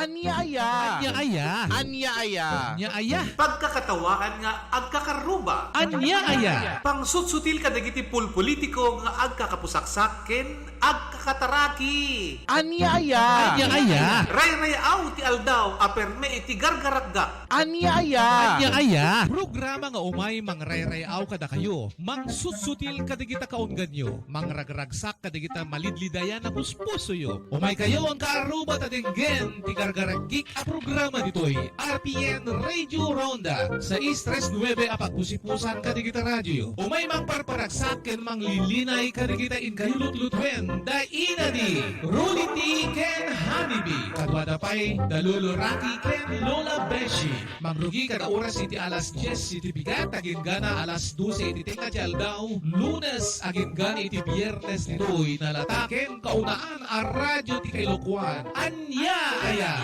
Anyaya. Anyaya. Anyaya. Anyaya. Pagkakatawaan nga agkakaruba. Anyaya. Pangsutsutil ka dagiti pulpolitiko nga agkakapusaksaken agkakataraki. Anyaya. Anyaya. Ray-rayaw ti aldaw aperme iti gargaragga. Anyaya. Anyaya. Programa nga umay mangrayrayaw kada kayo. Mangsusutil kadigita kaunggan mangragragsak kadigita malidlidayan na puspuso yo. Umay kayo ang kaaruba tatenggen ti gargaragik a programa ditoy RPN Radio Ronda sa Istres 9 apagpusipusan kadigita radyo. Umay mangparparagsak ken manglilinay kadigita in kayulutlutuin da inadi Rudy ken Honeybee kadwada pay Dalulo Rocky ken Lola Beshi. Mangrugi kada oras iti alas 10 iti bigat agin gana alas 12 iti tenga ti aldaw Lunes agin gana iti Biyernes nitoy nalataken kaunaan a radyo ti Kailokuan. Anya aya.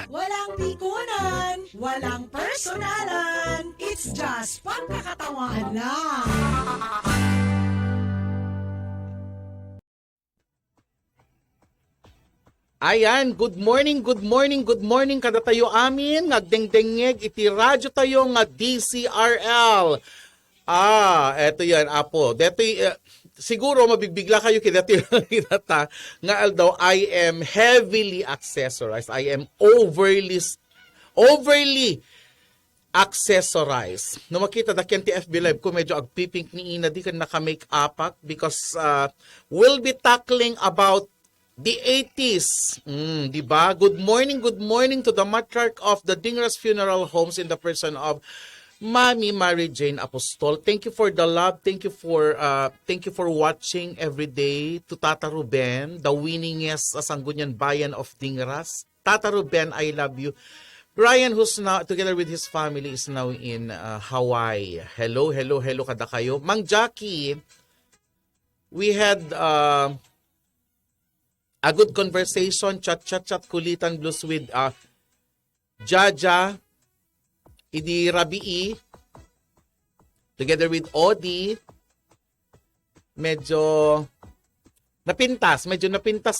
Walang pikunan, walang personalan. It's just pagkakatawahan lang. Ayan, good morning kada tayo amin. Nagdengdengeg iti radyo tayo nga DCRL. Eto yan, apo. Dito, siguro mabigbigla kayo kinata nga aldaw I am heavily accessorized. I am overly accessorized. No makita da kyan ti FB Live ko medyo agpipink ni Ina di kan naka-make upak because we'll be tackling about the 80s. Di ba? Good morning to the matriarch of the Dingras Funeral Homes in the person of Mami Mary Jane Apostol. Thank you for the love. Thank you for watching every day. To Tata Ruben, the winningest Sangguniang Bayan of Dingras. Tata Ruben, I love you. Brian, who's now together with his family, is now in Hawaii. Hello kada kayo. Mang Jackie, we had a good conversation, chat, kulitan blues with Jaja, Idi Rabii, together with Odi. Medyo napintas,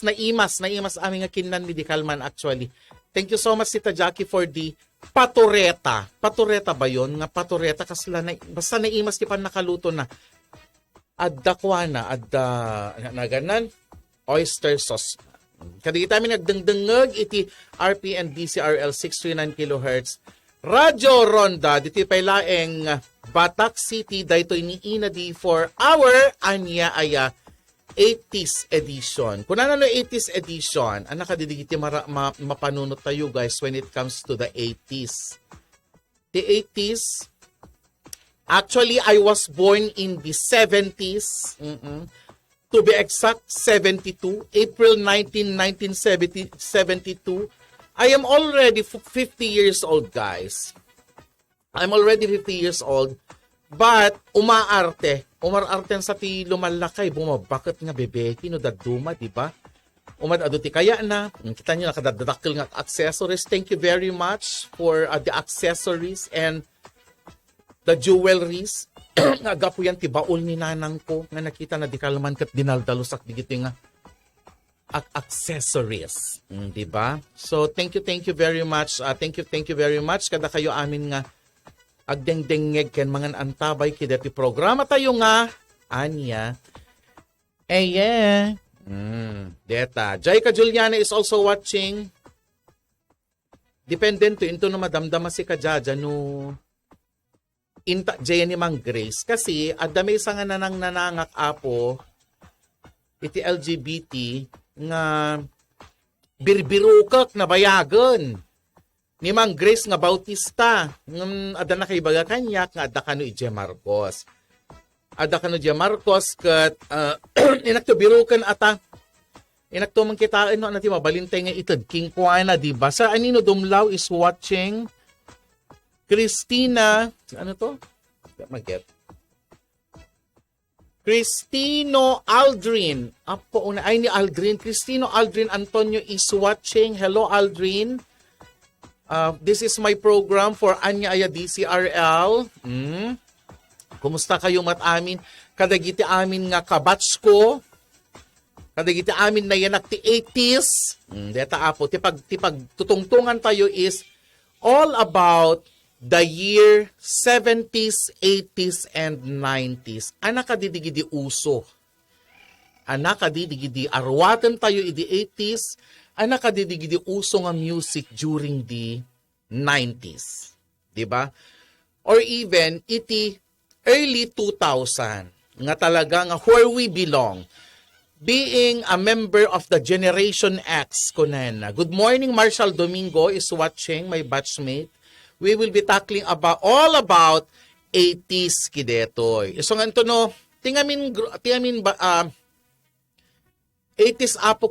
naimas aming kinnan medical man actually. Thank you so much, Tita Jackie, for the patureta. Patureta ba yun? Nga patureta kasla na, basta naimas di pa nakaluto na. Adda kwa na, na ganan. Oyster sauce. Kadigita mi nagdengdengeg iti RPN DCRL 639 kHz. Radyo Ronda diti pay laeng Batak City daytoy ni Inadi for our Anya Aya 80s edition. Kung ano 80s edition, ang nakadidigiti mapanunot tayo guys when it comes to the 80s. The 80s, actually I was born in the 70s. To be exact, 72, April 19, 1972. I am already 50 years old, guys. I'm already 50 years old. But, umararte sa ti lumalakay, bumabakit nga bebeki, no daduma, di ba? Umadado ti kaya na, kita nyo nakadadakil nga accessories. Thank you very much for the accessories and the jewelries. Nga po yan, tibaol ni nanang ko nga nakita na di kalman kat dinaldalusak digiti nga accessories. Diba? So, thank you very much. Thank you very much. Kada kayo amin nga agdengdengeg ken mangan antabay kidati programa tayo nga Anya. Yeah. Deta. Jaika Juliana is also watching. Dependento into no madamdama si Kajaja no inta Jenny Mang Grace kasi adamay sa nga nanang nanangak apo iti LGBT nga birbirukak na bayagan ni Mang Grace nga Bautista ada na kay baga kanya nga ada kano ije Marcos kat inakto birukan ata inakto man kitain no nati mabalintay nga ited king kuana di ba sa anino dumlaw is watching Christina, ano to? Mag-get. Cristino Aldrin. Apo una ay ni Aldrin. Cristino Aldrin Antonio is watching. Hello Aldrin. This is my program for Anya Aya DCRL. Kumusta kayo mat amin? Kadagiti amin nga kabatch ko. Kadigiti amin na yan ti 80s. Deta apo, tipag tutungtungan tayo is all about the year 70s, 80s, and 90s. Anak kadidigidi uso. Anak kadidigidi arwatan tayo idi 80s. Anak kadidigidi uso nga music during the 90s. Diba? Or even iti early 2000 nga talaga nga where we belong. Being a member of the Generation X, kunana. Good morning, Marshall Domingo is watching, my batchmate. We will be tackling all about 80s kidetoy. So nga ito no, tingamin 80s apo,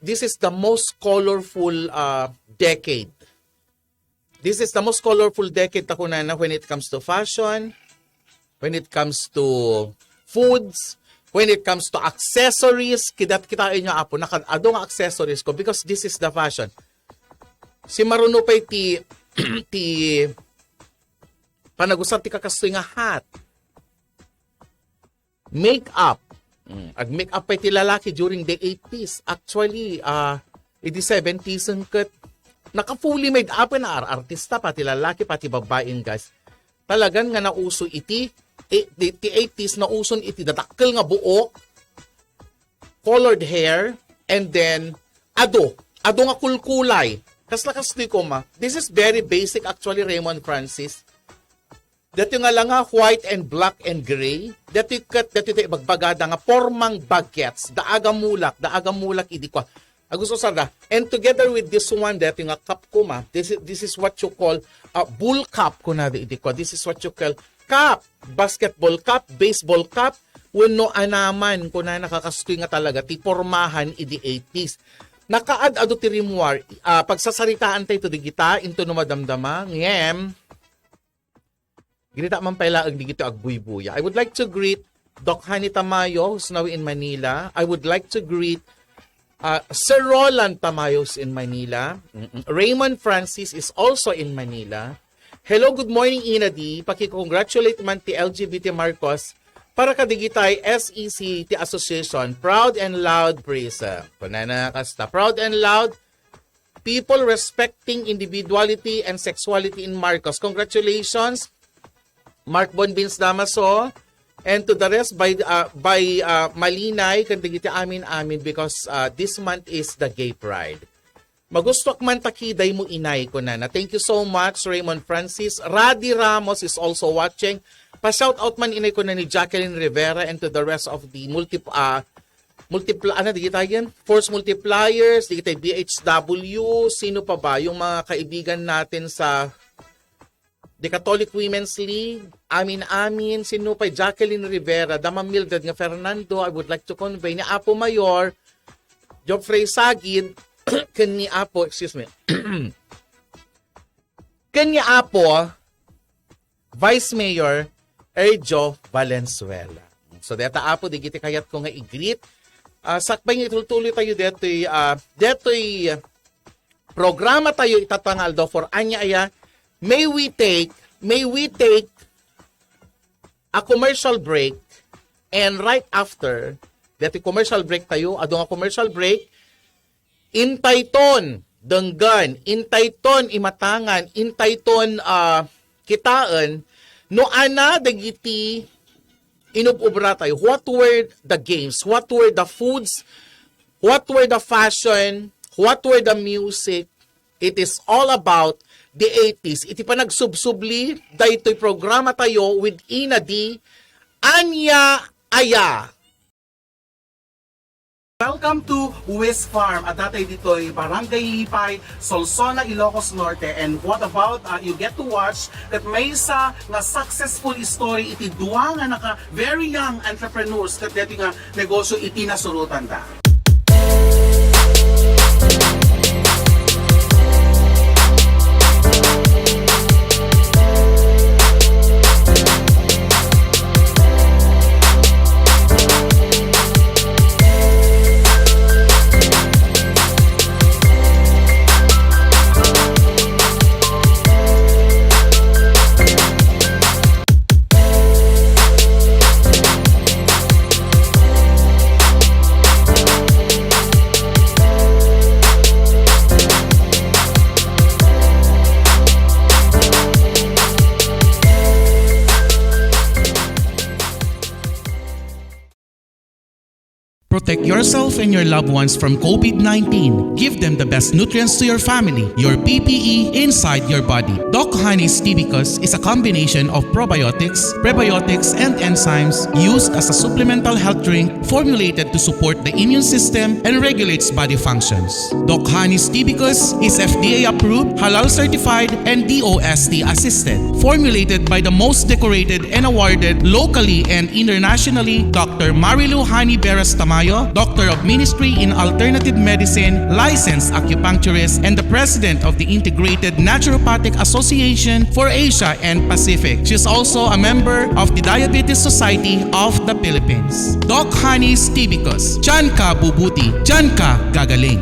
this is the most colorful decade. This is the most colorful decade ta kunana when it comes to fashion, when it comes to foods, when it comes to accessories. Kitain nyo apo, nakadong accessories ko because this is the fashion. Si Maruno pa ti panagusan ti kakastoy nga hat. Make-up. Ag-make-up pa ti lalaki during the 80s. Actually, iti 70s ang kat. Naka-fully made up na artista, pati lalaki, pati babaeng guys. Talagang nga nauso iti, the 80s na uson iti dadakkel nga buok, colored hair, and then ado nga kulkulay. Kasla-kasli ko ma. This is very basic actually, Raymond Francis. Dati nga lang nga white and black and gray. Dati bagbagada nga formang bagets. Daaga mulak idi ko. Gusto sada. And together with this one, dati nga cup ko ma. This is what you call bull cup ko na idi ko. This is what you call cup, basketball cup, baseball cup. Wenno anaman ko na nakakastoy nga talaga ti pormahan idi 80s. Nakaad-ado ti rimwar, pagsasaritaan tayo ito digita, into no madamdama, ngem, ginita man pala ang digito agbuybuya. I would like to greet Doc Hani Tamayo, who's now in Manila. I would like to greet Sir Roland Tamayo, who's in Manila. Raymond Francis is also in Manila. Hello, good morning, Inadi. Paki-congratulate man ti LGBT Marcos para kadigitay SEC ti Association. Proud and loud praise. Panana kasta. Proud and loud. People respecting individuality and sexuality in Marcos. Congratulations, Mark Bonbins Damaso. And to the rest by Malinay, kandigiti amin because this month is the Gay Pride. Magustok man takiday mo inay ko na. Thank you so much, Raymond Francis. Radi Ramos is also watching. Pa-shoutout man inay ko na ni Jacqueline Rivera and to the rest of the Force Multipliers, digitay BHW, sino pa ba? Yung mga kaibigan natin sa The Catholic Women's League, amin, sino pa? Jacqueline Rivera, Dama Mildred nga Fernando, I would like to convey ni Apo Mayor, Joffrey Sagid, kani Apo, kani Apo, Vice Mayor, Erjo Valenzuela. So, deta Apo, digiti kayat ko nga i-greet. Sakbay nga ituloy tayo deto'y programa tayo itatangal do for anya aya. May we take a commercial break, and right after that commercial break tayo, adong a commercial break, intayton denggan, intayton imatangan, intayton kitaan, no ana dagiti inububra tayo. What were the games? What were the foods? What were the fashion? What were the music? It is all about the 80s. Iti pa nagsubsubli, daytoy programa tayo with Ina D. Anya Aya. Welcome to West Farm. At datay dito'y Barangay Lipay, Solsona, Ilocos Norte. And what about, you get to watch that may isa nga successful story iti duwa nga naka very young entrepreneurs kat dito nga negosyo iti nasurutan da. Protect yourself and your loved ones from COVID-19. Give them the best nutrients to your family, your PPE inside your body. Doc Honey's Tibicus is a combination of probiotics, prebiotics, and enzymes used as a supplemental health drink formulated to support the immune system and regulates body functions. Doc Honey's Tibicus is FDA approved, halal certified, and DOST assisted. Formulated by the most decorated and awarded locally and internationally, Dr. Marilu Hani Beras Tamayo, Doctor of Ministry in Alternative Medicine, licensed acupuncturist, and the president of the Integrated Naturopathic Association for Asia and Pacific. She is also a member of the Diabetes Society of the Philippines. Doc Honey's Tibicus. Diyan ka bubuti, diyan ka gagaling.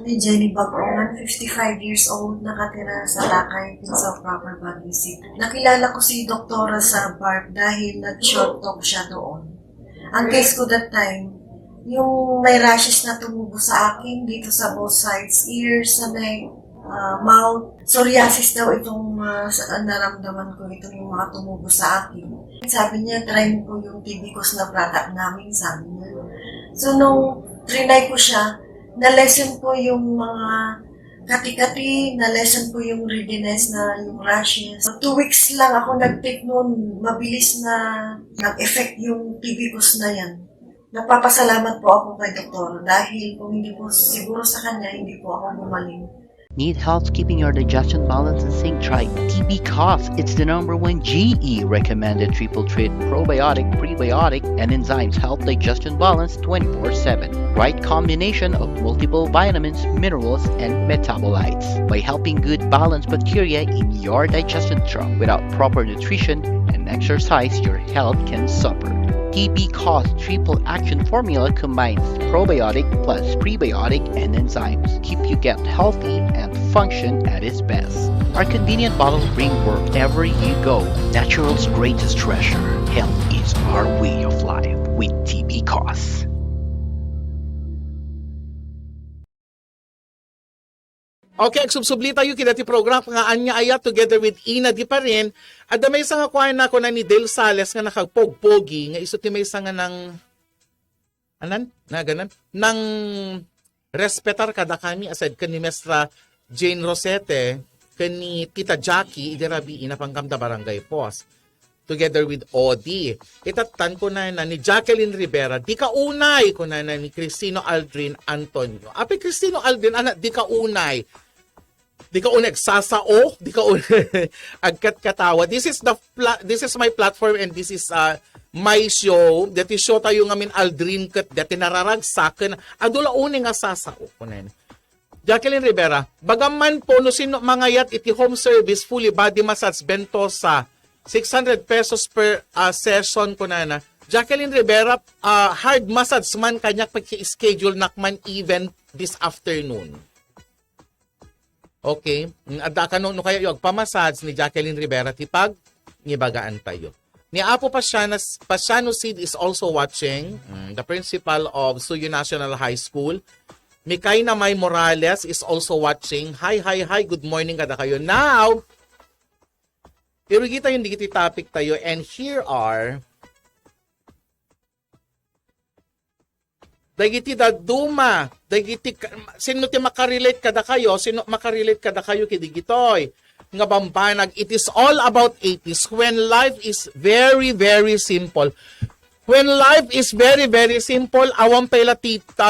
Ni Jenny Bagongan, 55 years old, nakatira sa Lakay, sa Proper Baguio City. Nakilala ko si Doktora sa BARP dahil nag-short talk siya doon. Ang case ko that time, yung may rashes na tumubo sa akin dito sa both sides, ears, sa neck, mouth. Psoriasis daw itong naramdaman ko, itong yung mga tumubo sa akin. Sabi niya, try mo po yung Tibicus na product namin, sabi niya. So, nung trinay ko siya, na-lesson po yung mga kati-kati, na-lesson po yung readiness na yung rashes. 2 weeks lang ako nag-take noon, mabilis na nag-effect yung Tibicus na yan. Nagpapasalamat po ako kay Doktor dahil kung hindi po siguro sa kanya, hindi po ako gumaling. Need help keeping your digestion balance and sync? Try Tibicus. It's the #1 GE recommended triple treat probiotic, prebiotic, and enzymes help digestion balance 24/7. Right combination of multiple vitamins, minerals, and metabolites by helping good balance bacteria in your digestion tract. Without proper nutrition and exercise, your health can suffer. Tibicus triple action formula combines probiotic plus prebiotic and enzymes. Keep you gut healthy and function at its best. Our convenient bottles bring wherever you go. Natural's greatest treasure. Health is our way of life with Tibicus. Okay, subsubli tayo kidati program nga anya ayat together with Ina di pa rin. At may isang akuha na ako na ni Del Sales nga nakagpog-pogi nga isot ni may isang nga ng nang respetar kada kami aside kani Mestra Jane Rosete kani Tita Jackie idirabi ina pangkamda barangay Pos together with Odi. Itatan ko na ni Jacqueline Rivera, di ka unay ko na ni Cristino Aldrin Antonio. Ape Cristino Aldrin, anak, di ka unay. Di ka unay sasao, di ka unay agkat katawa. This is my platform and this is my show. Dati show tayo ngamin Aldrin kat dati nararagsaken. Adula unay nga sasao ko na. Jacqueline Rivera, bagaman po no sino mangayat iti home service fully body massage bentosa 600 pesos per session ko na. Jacqueline Rivera, hard massage man kanyak pag-schedule nakman event this afternoon. Okay? Adda ka no kaya yung pamassage ni Jacqueline Rivera tipag nibagaan tayo. Ni Apo Pasiano Sid is also watching, the principal of Suyo National High School. Mikaina May Morales is also watching. Hi, good morning kada kayo. Now, irigi tayo digiti topic tayo and here are dagiti daduma, dagiti sino ti makarelate kada kayo, kidigitoy. Nga bambanag, it is all about 80s when life is very, very simple. When life is very, very simple, awang pala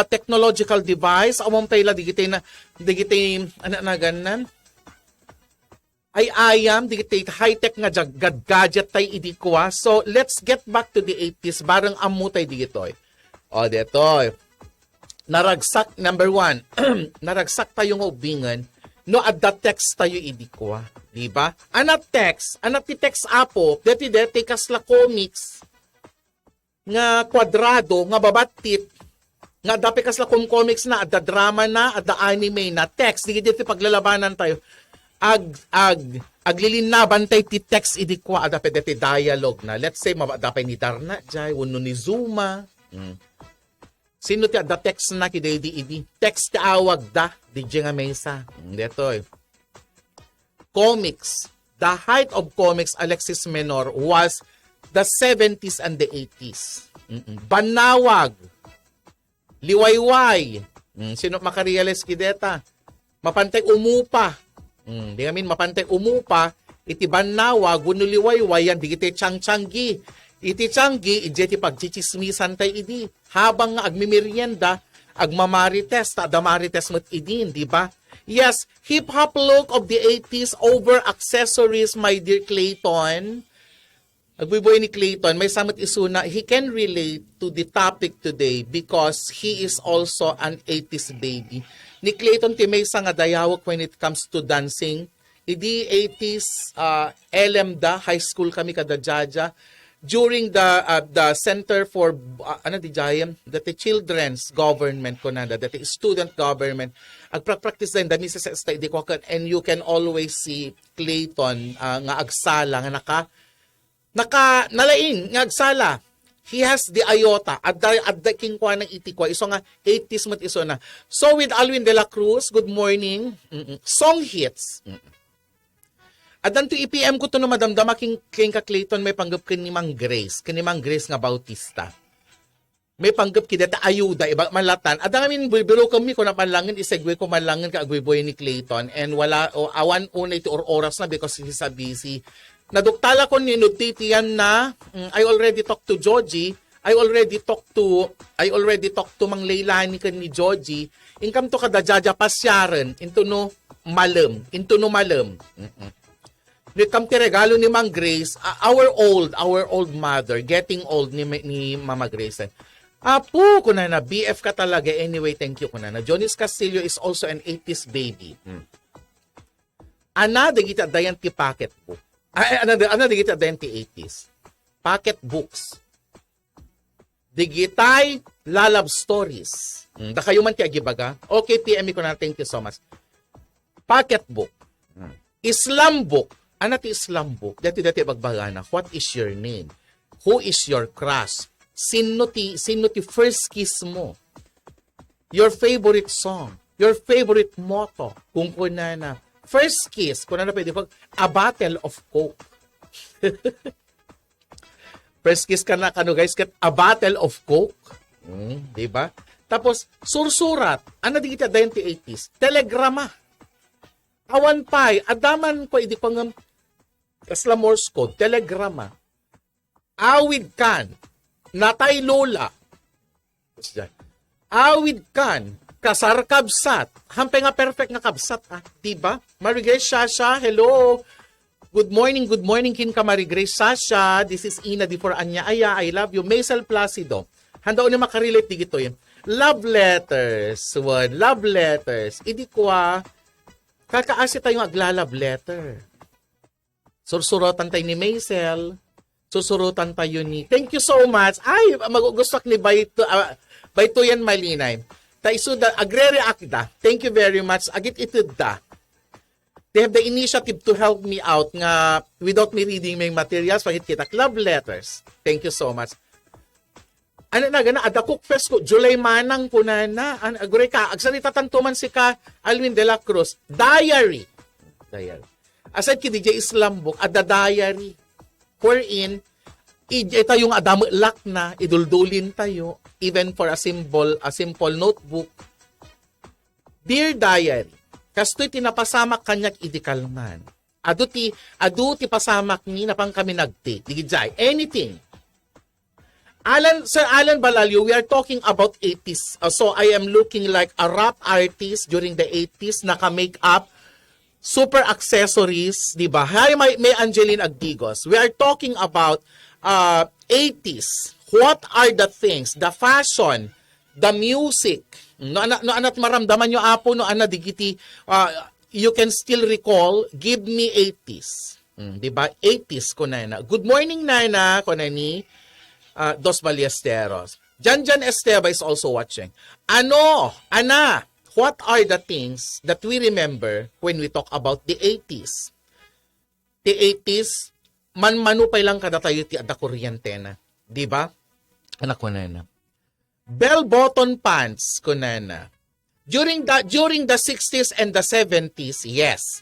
technological device, awang pala digiti ganan. Ay ayam, digiti high-tech nga gadget tay idikwa. So, let's get back to the 80s, barang amutay digitoy. O, detoy. Naragsak, number 1, naragsak tayong ubingan, no, at the text tayo idikwa. Diba? Anak ti text apo, deti kasla comics, nga kwadrado, nga babatit, nga dapat kasla comics na, at the drama na, at the anime na, text, diti paglalabanan tayo. Aglilinaban tayo ti text idikwa, at dapat deti dialogue na. Let's say, dapat ni Darna, jay, uno ni Zuma, sino ti the text na kiday di text ti awag da di nga mesa. Detoy. Comics. The height of comics, Alexis Menor, was the 70s and the 80s. Banawag. Liwayway. Sino makarealize kideta? Mapantay umupa. Di amin mapantay umupa. Iti banawag, gunuliwayway, yan, di kiti tiyang-tiyanggi. Iti tiyanggi, iti pagchichismisan tay idi. Habang nga agmimerienda, agmamarites, damarites mo't idin, di ba? Yes, hip-hop look of the 80s over accessories, my dear Clayton. Agbiboy ni Clayton, may samot isuna, he can relate to the topic today because he is also an 80s baby. Ni Clayton timay nga dayawak when it comes to dancing. Idi 80s, LMDA, high school kami kada jaja. During the Center for, dati children's government ko na, dati student government, agpractice din, dami sa study ko, and you can always see Clayton nga agsala, nga nalain, nga agsala. He has the iota, at the king kwa ng itikwa, iso nga 80s mat iso na. So with Alwin de la Cruz, good morning, song hits. At danto IPM ko to no madamdama king ka Clayton may panggap ni Mang Grace nga Bautista. May panggap kidata ayuda iba malatan. At ngamin biro kami ko na panlangin isegway ko manlangin ka agboy ni Clayton and wala awan una ito or oras na because he's a busy. Naduktala ko ni nutitian na I already talked to Georgie. I already talked to Mang Leilani kan ni Georgie. Income to kada jaja pasyaran into no malam. Come ti regalo ni Mang Grace, our old mother, getting old ni Mama Grace. Apo, kuna na, BF ka talaga. Anyway, thank you kuna na. Jonis Castillo is also an 80s baby. Ana, digita dayan ti pocket book. Ana, digita dayan ti 80s. Pocket books. Digitay lalab stories. Da kayo man ti agibaga. Okay, PM ko na. Thank you so much. Pocket book. Islam book. Anati Islam book, dati bagbagana, what is your name? Who is your crush? Sino ti first kiss mo? Your favorite song? Your favorite motto? Kung kunana, first kiss, kunana pwede pag, a bottle of Coke. First kiss ka na, guys, a bottle of Coke. Diba? Tapos, sursurat, ano di kita dayan ti 80s? Telegrama. Awan pay, adaman ko, hindi pa nga, Kasla Morse code, telegrama. Awid kan, natay lola. Awid kan, kasar kabsat. Hampay nga perfect nga kabsat, diba? Marie-Grace Sasha, hello. Good morning, kin ka Marie-Grace Sasha. This is Ina Di for Anya Aya, I love you. Maisel Placido. Handa o na makarelate di gito yun. Love letters, love letters. Idi kwa, kakaasi tayong agla-love letter. Sursurotan tayo ni Maisel. Susurutan tayo ni... Thank you so much. Ay, magugustok ni Baytuyan Malinay. Taisuda, agre-react da. Thank you very much. Agit ito da. They have the initiative to help me out nga without me reading my materials. Pagit kita, love letters. Thank you so much. Ano na, gana, ada cook fest ko, July manang ko na, agre ka, agsalita tantuman si ka, Alwin de la Cruz, diary. Aside ki DJ Islam book, ada diary. Wherein, ito yung adamutlak na, iduldulin tayo, even for a simple notebook. Dear diary, kasto'y tinapasamak kanyak idikalman. Adu ti pasamak ni napang kami nagti. Digijay, anything. Sir Alan Balalio, we are talking about 80s. So I am looking like a rap artist during the 80s, naka-makeup, super accessories, di ba? Hi, may Angeline Agdigos. We are talking about 80s. What are the things, the fashion, the music? No anat maramdaman nyo apo, no ana digiti, you can still recall, give me 80s. Di ba? 80s ko na. Good morning, Nana, ko na ni Dos Ballesteros. Jan Esteva is also watching. Ana, what are the things that we remember when we talk about the 80s? The 80s, manupay lang kada tayo ti ada kuryente na. Di ba? Anak ko na. Bell-bottom pants ko na. During the 60s and the 70s, yes.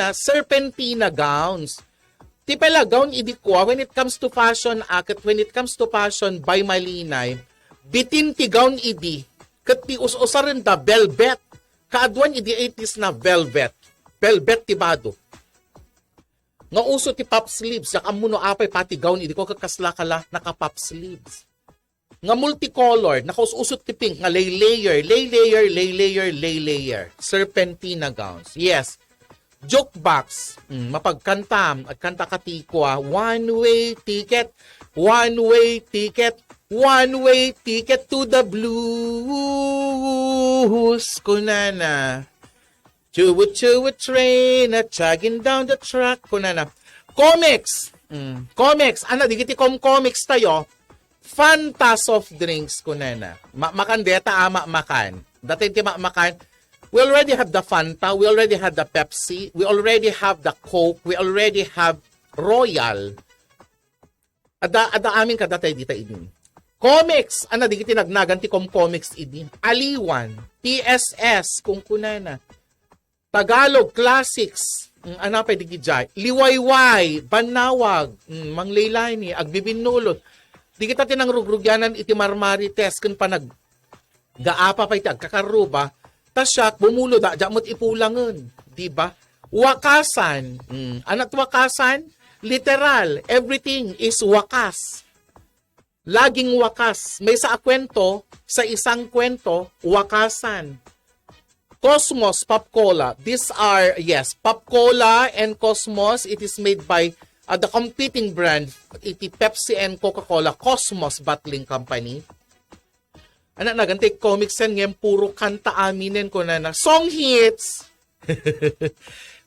na serpentina gowns. Ti pala gown idi ko, when it comes to fashion akit, when it comes to fashion by Malinay, bitin ti gown idi, kat ti us-usarin da velvet. Kaadwan idi 80s na velvet. Velvet ti bado. Nga uso ti pop sleeves, yak amuno apay pati gown idi ko kakasla kala naka pop sleeves. Nga multicolor, nakaus-usot ti pink, nga lay layer, serpentina gowns. Yes. Jukebox, mapagkanta, at kanta katikwa, one-way ticket, One-way ticket to the blues. Kunana. Chew-chew train at chugging down the track. Kunana. Comics. Comics. Ano, digiti comics tayo. Fanta soft drinks. Kunana. Makandeta makan. Dati ti makan. We already have the Fanta. We already have the Pepsi. We already have the Coke. We already have Royal. Ada amin kadatay dita idin. Comics, ana di kiti nagnagan ti comics idi. Aliwan, TSS kung kunana. Tagalog Classics, ana pwede gijay. Liwayway, Banawag, Manglaylay ni Agbibinulot. Di kita tinang rugrugyanan iti Marmarites kun panag gaapa pa iti agkakaruba. Tasyak bumulo da jamot ipulangen, di ba? Wakasan, anat wakasan, literal, everything is wakas. Laging wakas. May sa kwento, sa isang kwento, wakasan. Cosmos, Pop Cola. These are, yes, Pop Cola and Cosmos. It is made by the competing brand, iti Pepsi and Coca-Cola, Cosmos Bottling Company. Anak na, ganti comics yan ngayon, puro kanta aminin ko na song hits.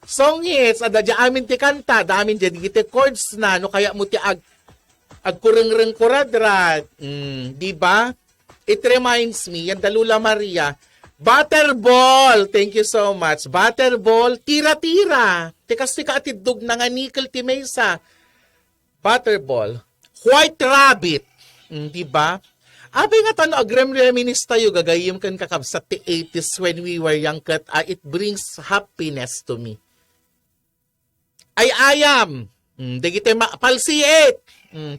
Song hits, ada dya amin ti kanta, damin dyan, di chords na, no, kaya mo ti agkureng-reng kuradrat. Di ba? It reminds me, yan Dalula Maria, Butterball, thank you so much. Butterball, tira-tira. Tikas tika atidog na nga nickel ti Mesa. Butterball, White Rabbit, di ba? Abay nga tano, agrem-reminis tayo, gagayim kan kakabsat ti 80s when we were young, kat it brings happiness to me. Ay ayam, digite palsiit,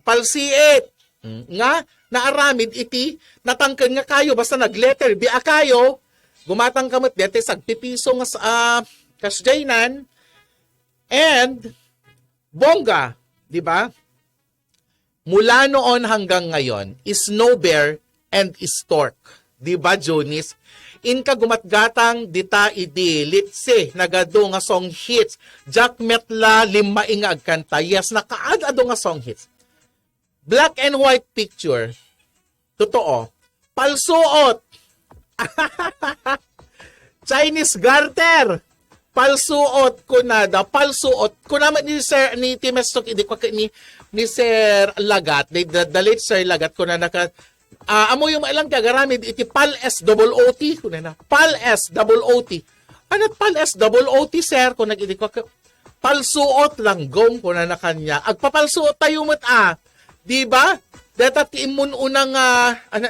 palsiit, nga, naaramid iti, natangkan nga kayo, basta nag-letter B kayo, gumatang kamot dete, sagpipiso nga sa kasjaynan, and, bongga, di ba? Mula noon hanggang ngayon, Snow Bear and Stork. Di ba, Jonis? Inka gumatgatang dita idi, litse, nagado nga song hits. Jack Metla, lima inga agkanta. Yes, nakaad-ado nga song hits. Black and white picture. Totoo. Palsuot. Chinese garter. Palsuot ko nada. Palsuot. Kung naman ni Sir, ni Timestok, ni Sir Lagat, the late Sir Lagat, ko na amo yung ilang kagaramid, iti PAL-SOOT, ko na PAL-SOOT. Anat PAL-SOOT, Sir, kung nag-idi ko, palsuot lang, gong ko na kanya. Agpapalsuot tayo mo't di ba? Deta ti imun unang,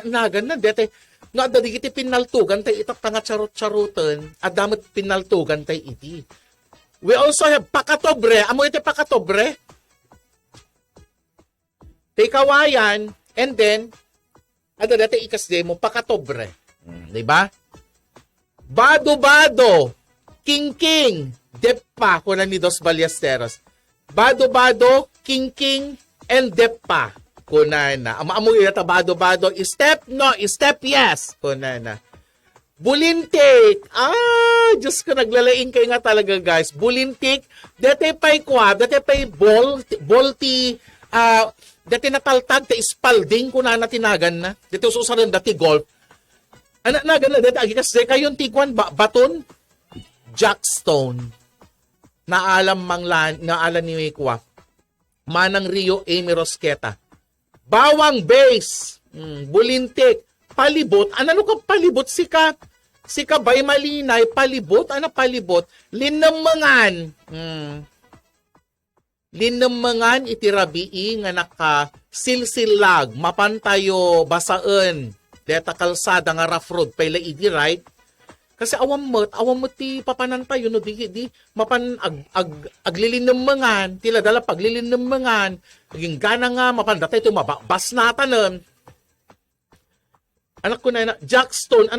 nagan na, deta, nga dadi kiti pinaltugan, tay itak tanga charot-charutan, at damot pinaltugan tay iti. We also have pakatobre, amo iti pakatobre, tay kawayan, and then, ada dati ikas demo, pakatobre. Diba? Bado-bado, king-king, depa, kuna ni Dos Ballesteros. Bado-bado, king-king, and depa, kuna na. Amoy yata bado-bado, step no, step yes, kuna na. Bulintik, Diyos ko, naglalaing kayo nga talaga, guys. Bulintik, dati pa'y kwa, dati pa'y bolti, dati nataltag, ta ispalding ko na natinagan na. Dati ususaran dati golf. Anak na, gana, dati agikas, kayon tikwan, baton, Jackstone. Naalam ni Wikwa. Manang Rio, Amy Rosqueta. Bawang Base, Bulintik, palibot. Ano ka palibot? Sika Bay Malinay, palibot. Ano palibot? Linammangan. Linammangan itirabii nga naka silsilag, mapantayo basaan, deta kalsada nga rough road, pala idi right? Kasi awam mo ti papanantayo, no, di mapan aglilinammangan, tila dala paglilinammangan, naging gana nga, mapandatay ito, mabas natanan. Anak ko na Jackstone,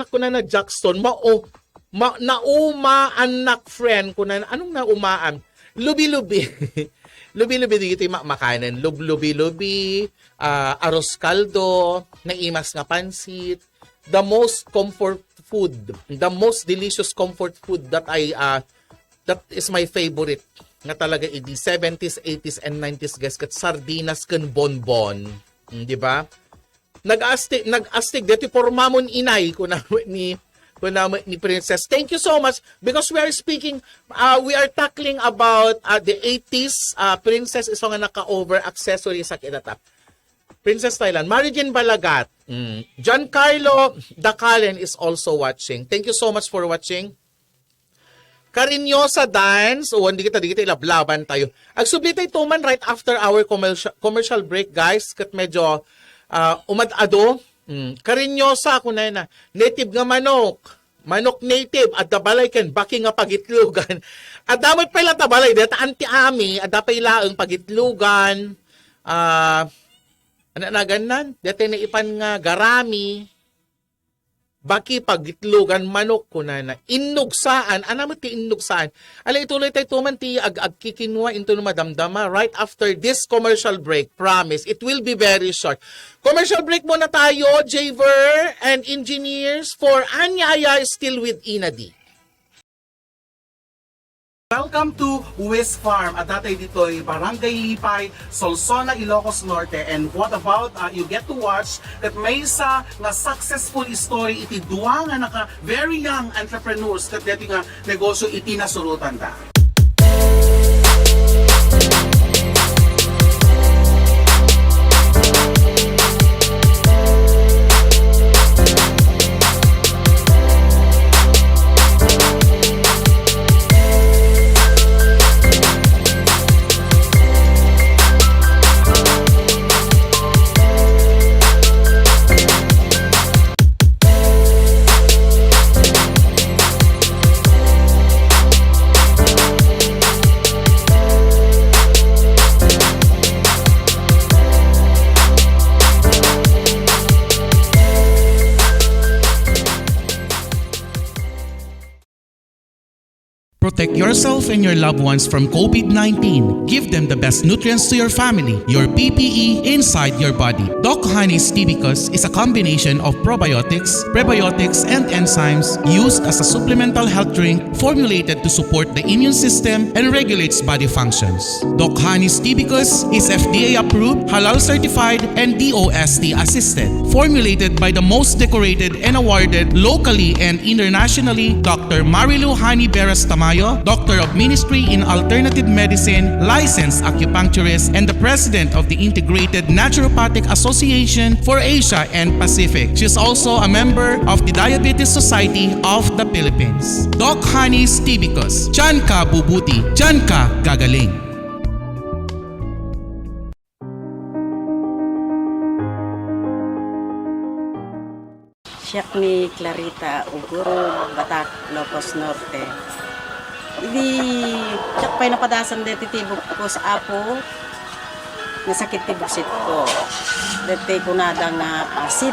nauma anak friend ko na, anong naumaan? Lubi-lubi. Lubi-lubi dito yung makanan. Lubi-lubi, arroz caldo, naimas nga pansit. The most comfort food, the most delicious comfort food that that is my favorite. Nga talaga, di 70s, 80s, and 90s, guys, kat sardinas kan bonbon. Di ba? nag-astig dito pormamon inay ko na ni Princess. Thank you so much because we are speaking, we are tackling about the 80s. Princess is nga naka-over accessory sa kinatap. Princess Thailand, Marijin Balagat, Giancarlo Dacalen is also watching. Thank you so much for watching. Carinyosa Dance, hindi kita ilablaban tayo. Agsubli tayo tuman right after our commercial break, guys. Kat medyo umadado. Carinyosa, ako na native nga manok. Manok native, at dabalay ken baki nga pagitlugan. At damot pa ila tabalay, deta anti-ami, at dapay laang pagitlugan. Ano na ganan? Dete na ipan nga garami. Baki pagitlugan manok ko na inugsaan. Ano mo ti inugsaan? Ala ituloy tayo tuman ti agkikinwa into madamdama right after this commercial break. Promise, it will be very short. Commercial break muna tayo, Javer and engineers for Anyaya is still with Inadi. Welcome to West Farm. At datay dito'y Barangay Lipay, Solsona, Ilocos Norte. And what about, you get to watch that may isa nga successful story iti duwa nga naka very young entrepreneurs kat dito nga negosyo iti nasurutan da. Protect yourself and your loved ones from COVID-19. Give them the best nutrients to your family, your PPE inside your body. Doc Honey's Tibicus is a combination of probiotics, prebiotics, and enzymes used as a supplemental health drink formulated to support the immune system and regulates body functions. Doc Honey's Tibicus is FDA approved, halal certified, and DOST assisted. Formulated by the most decorated and awarded locally and internationally, Dr. Marilu Hani Beras Tamayo, Doctor of Ministry in Alternative Medicine, licensed acupuncturist, and the President of the Integrated Naturopathic Association for Asia and Pacific. She is also a member of the Diabetes Society of the Philippines. Doc Honey's Tibicus. Diyan ka bubuti, diyan ka gagaling. Siyak ni Clarita Uguro, Batak, Ilocos Norte. Hindi, siyak pa'y napadasan deti tibok ko sa apo, nasakit tibok sit ko. Deti ko nadang acid.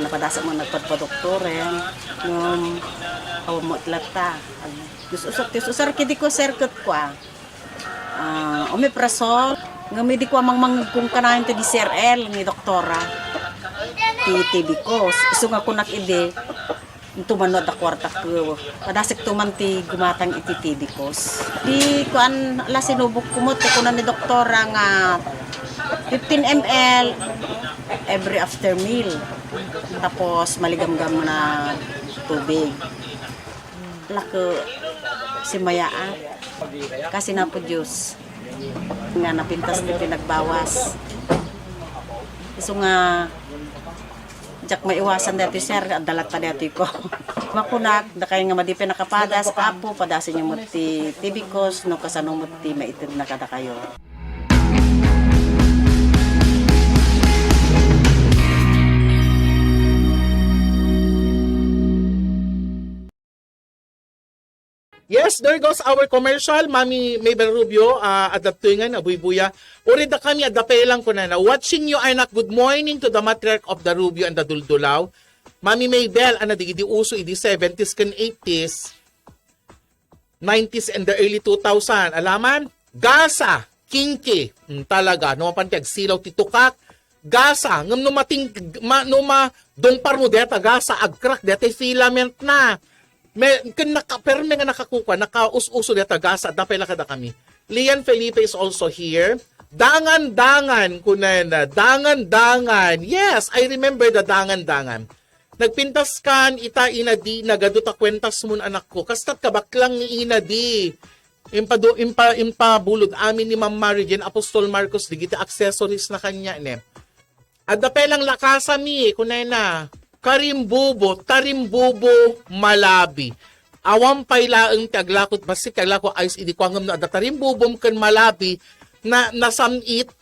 Napadasan mo nagpadpa-doktore, nung awamot lata. Usar kidi ko serkot ko omeprazole, ngamidi ko amang kung kanahin ti DCRL ni doktora. Ti TB ko, iso nga kunak ide, tumanod na kwarta ko. Padasik tuman ti gumatang iti TB ko. Di ko ala sinubok kumot, ko na ni doktora nga 15 ml every after meal. Tapos maligam-gam na tubig. Lako si Mayaan. Kasi na po Diyos. Nga napintas ni pinagbawas. So nga, jak maiwasan dati sir, dalat pa dati ko. Makunak, da kayo nga madipi nakapadas, apo, padasin yung muti tibikos, no kasanong muti maitid na kada kayo. Yes, there goes our commercial. Mami Mabel Rubio, adaptuingan, abuy-buya. Uri da kami, adapelang ko na. Watching you, anak, good morning to the matriarch of the Rubio and the Duldulaw. Mami Mabel, digidi uso, idi 70s kan 80s, 90s and the early 2000. Alaman? Gasa, kinki, talaga, numapantiag, silaw, titukak, gasa, ngam numating, dongpar mo deta, gasa, agkrak, deta filament na. Pero may nga nakakuha, nakaus-uso deta gasa, dapay kada kami. Lian Felipe is also here. Dangan-dangan, kunana. Dangan-dangan. Yes, I remember the dangan-dangan. Nagpintas kan, ita inadi, nagaduta kwentas mun anak ko. Kastat kabaklang ni inadi. Impabulod amin ni Ma'am Mary Jane, Apostol Marcos, digiti accessories na kanya, ne. Adda pelang lakasami, kunana. Karimbubo, tarimbubo, malabi. Awam pailaeng taglakot, basi taglako ayos idi kwangam na adda tarimbubom kan malabi na nasamit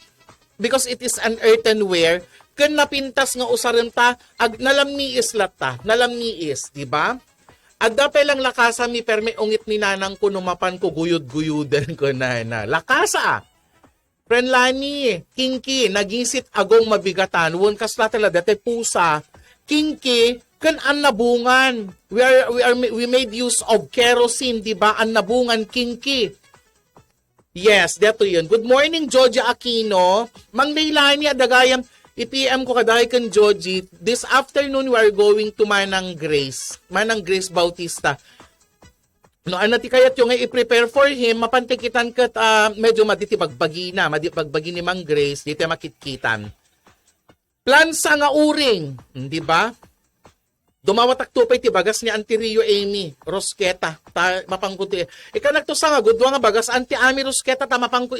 because it is an earthenware. Ken napintas nga usaran ta ag nalamniis lata, nalamniis, di ba? Adda pa lang lakasa mi perme ungit ni nanang ko numapan ko guyod-guyudan ko na. Lakasa. Friend Lani, kinki, nagisit agong mabigatan. Won kasla tala dati pusa. Kinki, kan an nabungan. We made use of kerosene, di ba? An nabungan kinki. Yes, dato yun. Good morning, Georgia Aquino. Mang Leilani, adagayam. I-PM ko kadahay kan Joji. This afternoon, we are going to Manang Grace. Manang Grace Bautista. No, anati kayat yung i-prepare for him, mapantikitan kat medyo maditibagbagi na. Madibagbagi ni Mang Grace, dito makitkitan. Plansa nga uring, di ba? Dumawatak tupay ti bagas ni Auntie Rio Amy Rosqueta. Mapangkuti. Ikanak to sa nga, gudwa nga bagas, Auntie Amy Rosqueta, mapangko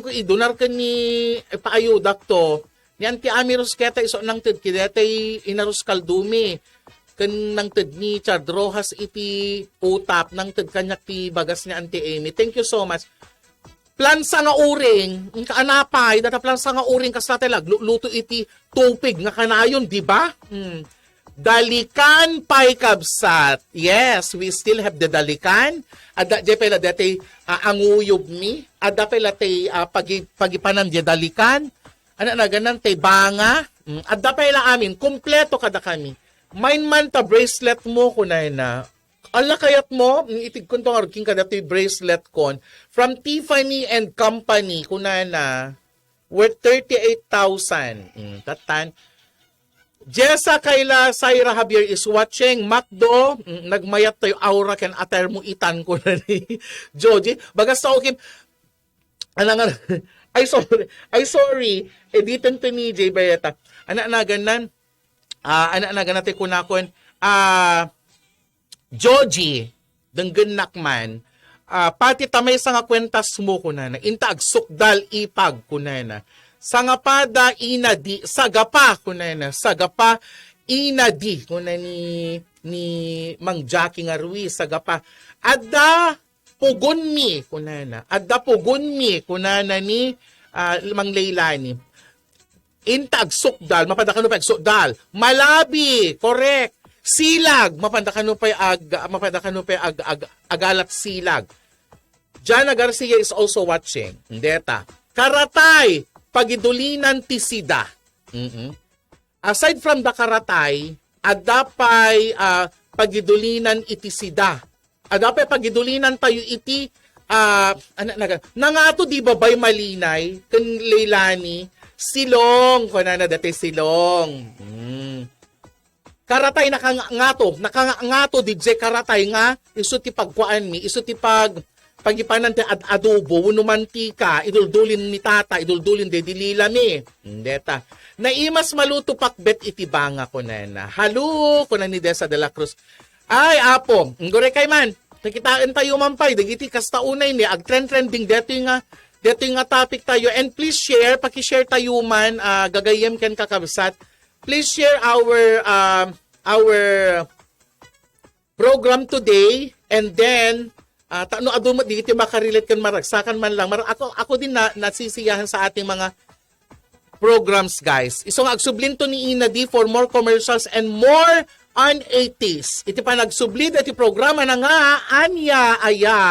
i-donar ka ni paayudak to. Ni Auntie Ami Rosqueta iso nang ted kidetay inaros kaldumi ken nang ted ni Chad Rojas iti utap nang ted kanyak ti bagas ni Auntie Amy. Thank you so much. Plansa nga uring, kaanapay data plansa nga uring kasate lag luto iti tupig nga kanayon, di ba? Dalikan pay kabsat. Yes, we still have the dalikan. Adda je pala dati anguyob mi. Adda pala tay pagipanan je dalikan. Ano na ganan tay banga. Adda pala amin kumpleto kada kami. Main man ta bracelet mo kunay na. Ala kayat mo itig kun tong arking kada ti bracelet kon from Tiffany and Company kunay na worth 38,000. Tatan. Jessa Kayla Syra Javier is watching. Macdo, nagmayat tayo aura ken ater mo itan ko na ni Joji. Bagas sa okim. Anang ay sorry. Editan to ni Jay Bayeta. Anak na ganan. Anak na ganan tayo kunakon. Joji, denggen nakman. Pati tamay sa nga kwentas mo kunana. Intag sukdal ipag kunana. Sangapada inadi, sagapa kunana, sagapa inadi kunani ni Mang Jackie nga Ruiz, sagapa. Adda pugunmi kunana, adda pugunmi kunana ni Mang Leilani. Intag sukdal, mapadakano pa sukdal, malabi, correct. Silag, mapadakano pa agalat silag. Jana Garcia is also watching. Deta. Karatay, pagidulinan ti sida. Aside from the karatay, adapay pagidulinan iti sida. Adapay pagidulinan tayo iti nangato di babay malinay ken Leilani silong kunana dati silong. Karatay nakangato DJ karatay nga isu ti pagkuan mi, isu ti pagipanan ti adobo, uno mantika, iduldulin ni tata, iduldulin de dilila mi. Deta. Naimas maluto pakbet iti banga ko na. Halo ko na ni Desa de la Cruz. Ay, apo, ngore kay man. Nakitaan tayo mampay, dagiti kastaunay ni trending deto nga topic tayo. And please share, paki-share tayo man, gagayem ken kakabsat. Please share our program today, and then no adu mo dito makarelate kan maragsakan man lang. Ako din nasisiyahan sa ating mga programs, guys. Isong agsublinto ni Ina D for more commercials and more on 80s. Iti pa nagsublid iti programa na nga anya aya.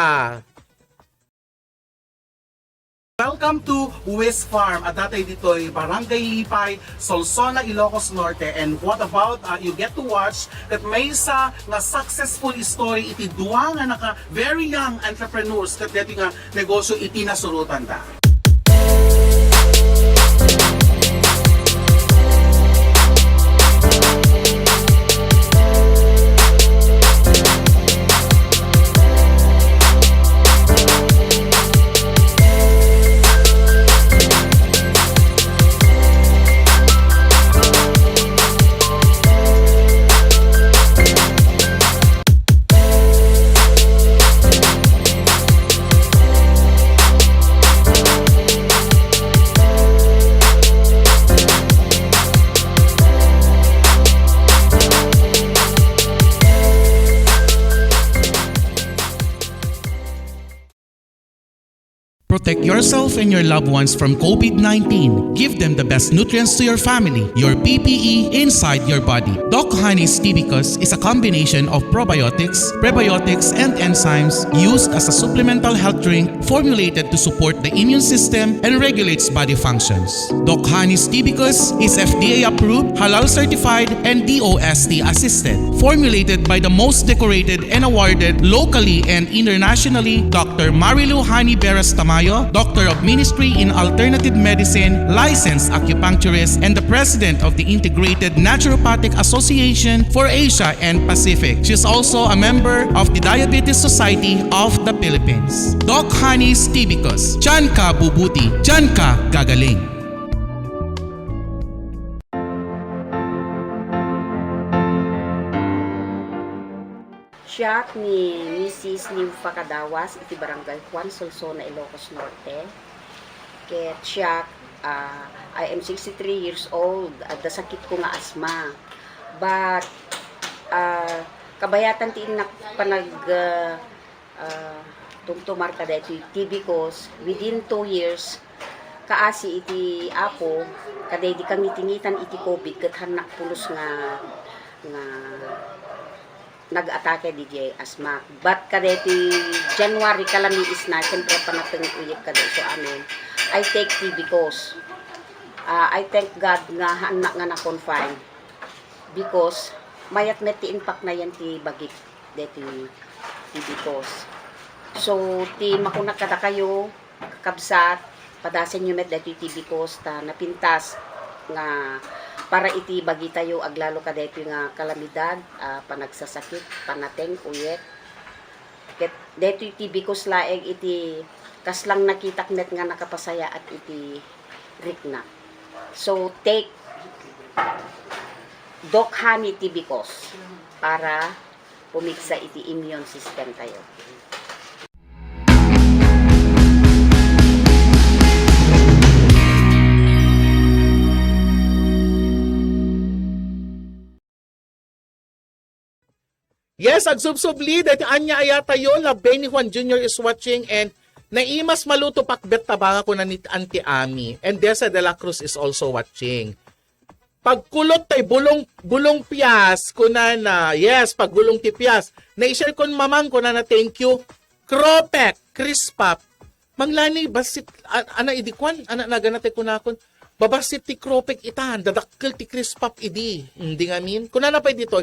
Welcome to West Farm. At datay dito'y Barangay Lipay, Solsona, Ilocos Norte. And what about, you get to watch that may isa nga successful story iti duwa nga naka very young entrepreneurs kat dito nga negosyo iti nasurutan da. Protect yourself and your loved ones from COVID-19. Give them the best nutrients to your family, your PPE inside your body. Doc Honey's Tibicus is a combination of probiotics, prebiotics, and enzymes used as a supplemental health drink formulated to support the immune system and regulates body functions. Doc Honey's Tibicus is FDA approved, halal certified, and DOST assisted. Formulated by the most decorated and awarded locally and internationally, Dr. Marilu Hani Beras Tamayo, Doctor of Ministry in Alternative Medicine, licensed acupuncturist, and the President of the Integrated Naturopathic Association for Asia and Pacific. She is also a member of the Diabetes Society of the Philippines. Doc Honey's Tibicus. Diyan ka bubuti, diyan ka gagaling. Siya ni Mrs. Nympha Cadawas, iti Barangay Juan Solsona, Ilocos Norte. Ket siya, I am 63 years old at dasakit ko nga asma. But, kabayatan ti inak panag tumtumar kada iti TB cause within 2 years, kaasi iti apo, kada di kang nitingitan iti COVID, ket hanak pulos nga nag-atake DJ asma. But kadeti January kalami is na, siyempre panatang uyip kada so amin. I take tea because I thank God nga anak nga na-confine because mayat met ti impact na yan ti bagik deti because. So ti makunak kada kayo kakabsat padasen nyo met deti because ta napintas nga para iti bagi tayo aglalo ka dito nga kalamidad, panagsasakit, panateng, uyet. Ket dito iti bikos laeng iti kaslang nakitak net nga nakapasaya at iti rikna. So take Doc Honey iti bikos para pumiksa iti immune system tayo. Yes, agsubsubli, dahil anya ayata yun, la Benny Juan Jr. is watching, and naimas maluto pakbet tabanga ko na ni Auntie Ami, and Desa de la Cruz is also watching. Pagkulot tay bulong piyas, kunana, yes, paggulong ti piyas, na-share kon mamang kunana, thank you, Kropek, Crispap, manglani, basit, ana idikwan, ana naganate kunakon, babasit ti Kropek itan, dadakkel ti Crispap idi, hindi nga min, kunana pa dito,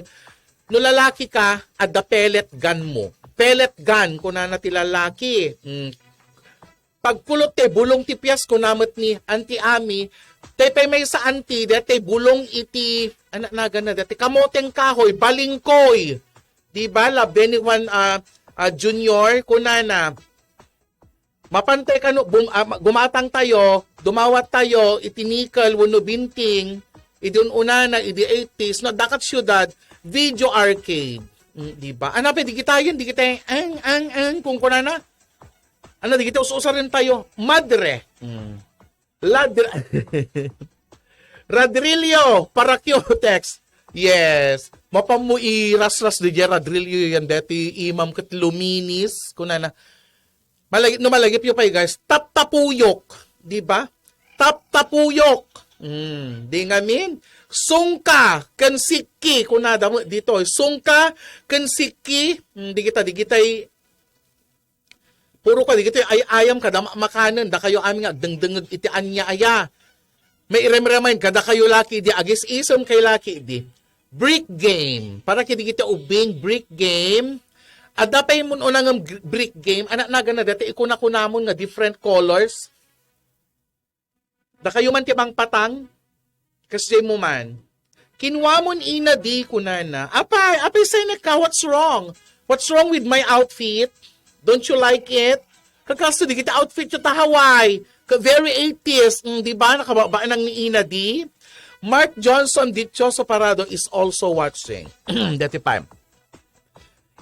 no lalaki ka, at the pellet gun mo. Pellet gun, kung na ti lalaki. Pagkulot te, bulong ti piyas, kung namot ni Auntie Ami, te may sa auntie, dati bulong iti, anak naga na, dati kamoteng kahoy, balingkoy. Diba, la Benny Juan Junior, kung na, mapantay ka no, gumatang tayo, dumawat tayo, itinikal, wano binting, idun una na, idi 80s, no, dakat syudad, video arcade. Diba? Ano pa, di kita yun, di kita kung kuna na. Ano, di kita usa rin tayo. Madre. Radrillo, Paraciotex. Yes. Mapamui, ras-ras di Radrillo yan, dati imam kat luminis. Kuna na. Malagip yun pa guys. Tap-tapuyok. Diba? Tap-tapuyok. Di nga min. Sungka, kansiki, kunada mo dito, sungka, kansiki, di kita, puro ka, di kita, ay ayam kada makanan, da kayo aming dengdengag iti anya aya. May irem-remain, kada kayo laki, di agis isom kay laki, di. Brick game, para kiti kita ubing, brick game, adapay mo unang brick game, anak naga na dati, ikuna-kunamon nga different colors. Da kayo man tibang patang, kasi mo man, kinwamon ina di kunana. Apay say na ka, what's wrong? What's wrong with my outfit? Don't you like it? Kakaso di kita outfit yung tahaway. Very 80s, di ba? Nakababaan ng ni ina di. Mark Johnson Dichoso Parado is also watching. Dati pa.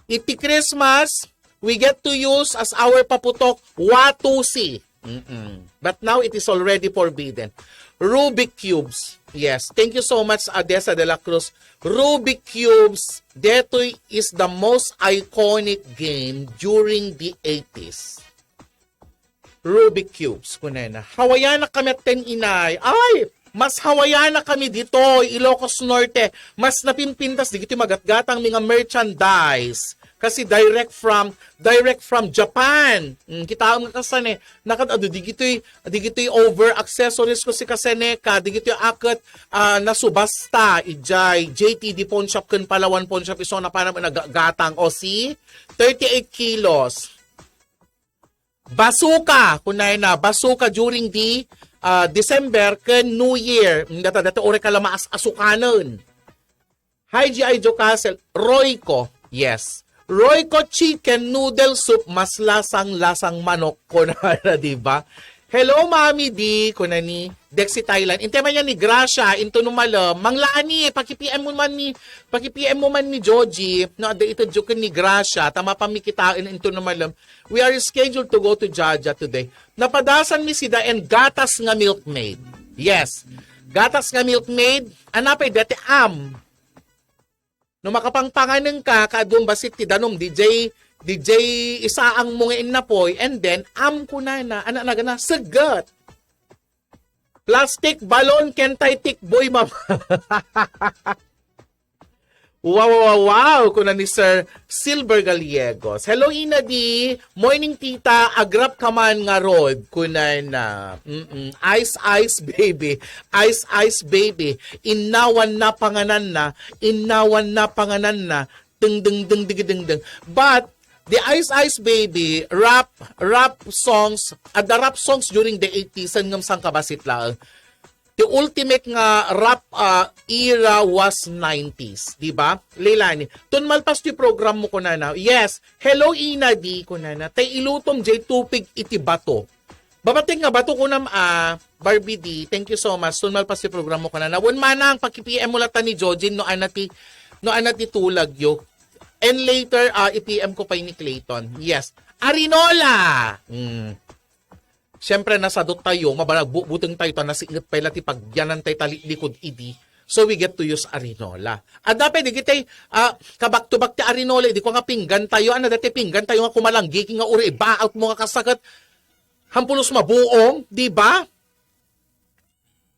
Iti Christmas, we get to use as our paputok, watusi. But now it is already forbidden. Rubik Cubes. Yes. Thank you so much, Adesa de la Cruz. Rubik Cubes, that is the most iconic game during the 80s. Rubik Cubes. Kunena. Hawayan na kami at 10 inay. Ay! Mas hawayan na kami dito, Ilocos Norte. Mas napimpintas, di kito magatgatang mga merchandise. Kasi direct from Japan. Kita ang kasan di gito'y over accessories ko si kaseneka, di gito'y akat nasubasta, ijay, JTD Pawn Shop kun Palawan Pawn Shop, iso na pa naman nagagatang, o si 38 kilos. Basuka, kunay na, basuka during the December ken New Year. Data ore kalama asukanon. Hi G.I. Joe Castle, Royco, yes. Royco chicken noodle soup, mas lasang-lasang manok ko na, diba? Hello, Mami D, ko na ni Dexy Thailand. Inte man yan ni Gracia, into numalam. Manglaani, paki-PM mo man ni Joji, no, ito joke ni Gracia, tama pa mi kitain into numalam. We are scheduled to go to Jaja today. Napadasan mi sida and gatas nga milkmaid. Yes, gatas nga milkmaid, anapay dati no makapangpanganan ka, kadum basit ti danom, DJ isaang mungin na poy, and then, ko na, anak na gana, sagat. Plastic balon, kentay tikboy, mama. Wow, kuna ni Sir Silver Gallegos. Hello, Inadi. Morning, tita. Agrap ka man nga rod. Kuna na. Ice, baby. Ice, baby. Inawan na panganan na. Ding. But, the Ice, baby, rap songs, the rap songs during the 80s, ngam sang kabasit lang. The ultimate nga rap era was 90s, di ba? Leilani, tun malpas ti program mo ko na. Yes, hello Ina di ko na. Tay ilutom jay tupig iti bato. Babating nga bato ko Barbie D, thank you so much. Tun malpas ti program mo ko na. Wan manang paki-PM mo lata ni Jojin no anati tulag yo. And later i-PM ko pa ni Clayton. Yes, Arinola. Siyempre, nasadot tayo, buteng tayo, nasingit pa ila ti pagyanan tayo talikod idi. So, we get to use Arinola. At dapat, di kita kabak-to-back ti Arinola, di ko nga pinggan tayo, dati pinggan tayo nga kumalanggi, nga uri, ba-out mo nga kasagat, hampulos mabuong, di ba?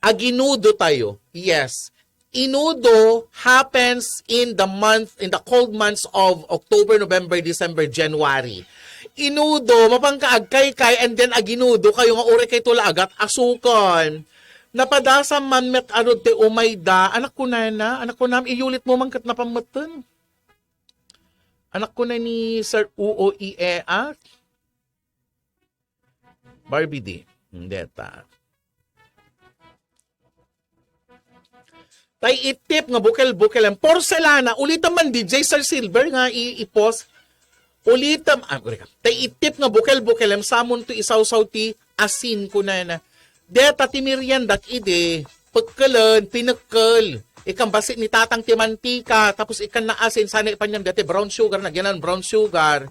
Aginudo tayo. Yes. Inudo happens in the cold months of October, November, December, January. Inudo, mapangkaagkay-kay, and then aginudo kayo nga uri kay tula agat asukan. Napadasa man met arod te umayda, anak ko na, iulit mo man kat napamatan. Anak ko na ni Sir UOEA. Barbie D. Deta. Tay itip nga bukel-bukel ang porcelana, ulitan man DJ Sir Silver nga i-post. Ulitam, tay itip nga bukel-bukel ang samon to isaw-saw ti asin ko na. Deta ti merienda ide, pagkalan, pinakal. Ikang basit ni tatang ti mantika, tapos ikan na asin, sana ipanyam dati brown sugar, nagyanan brown sugar.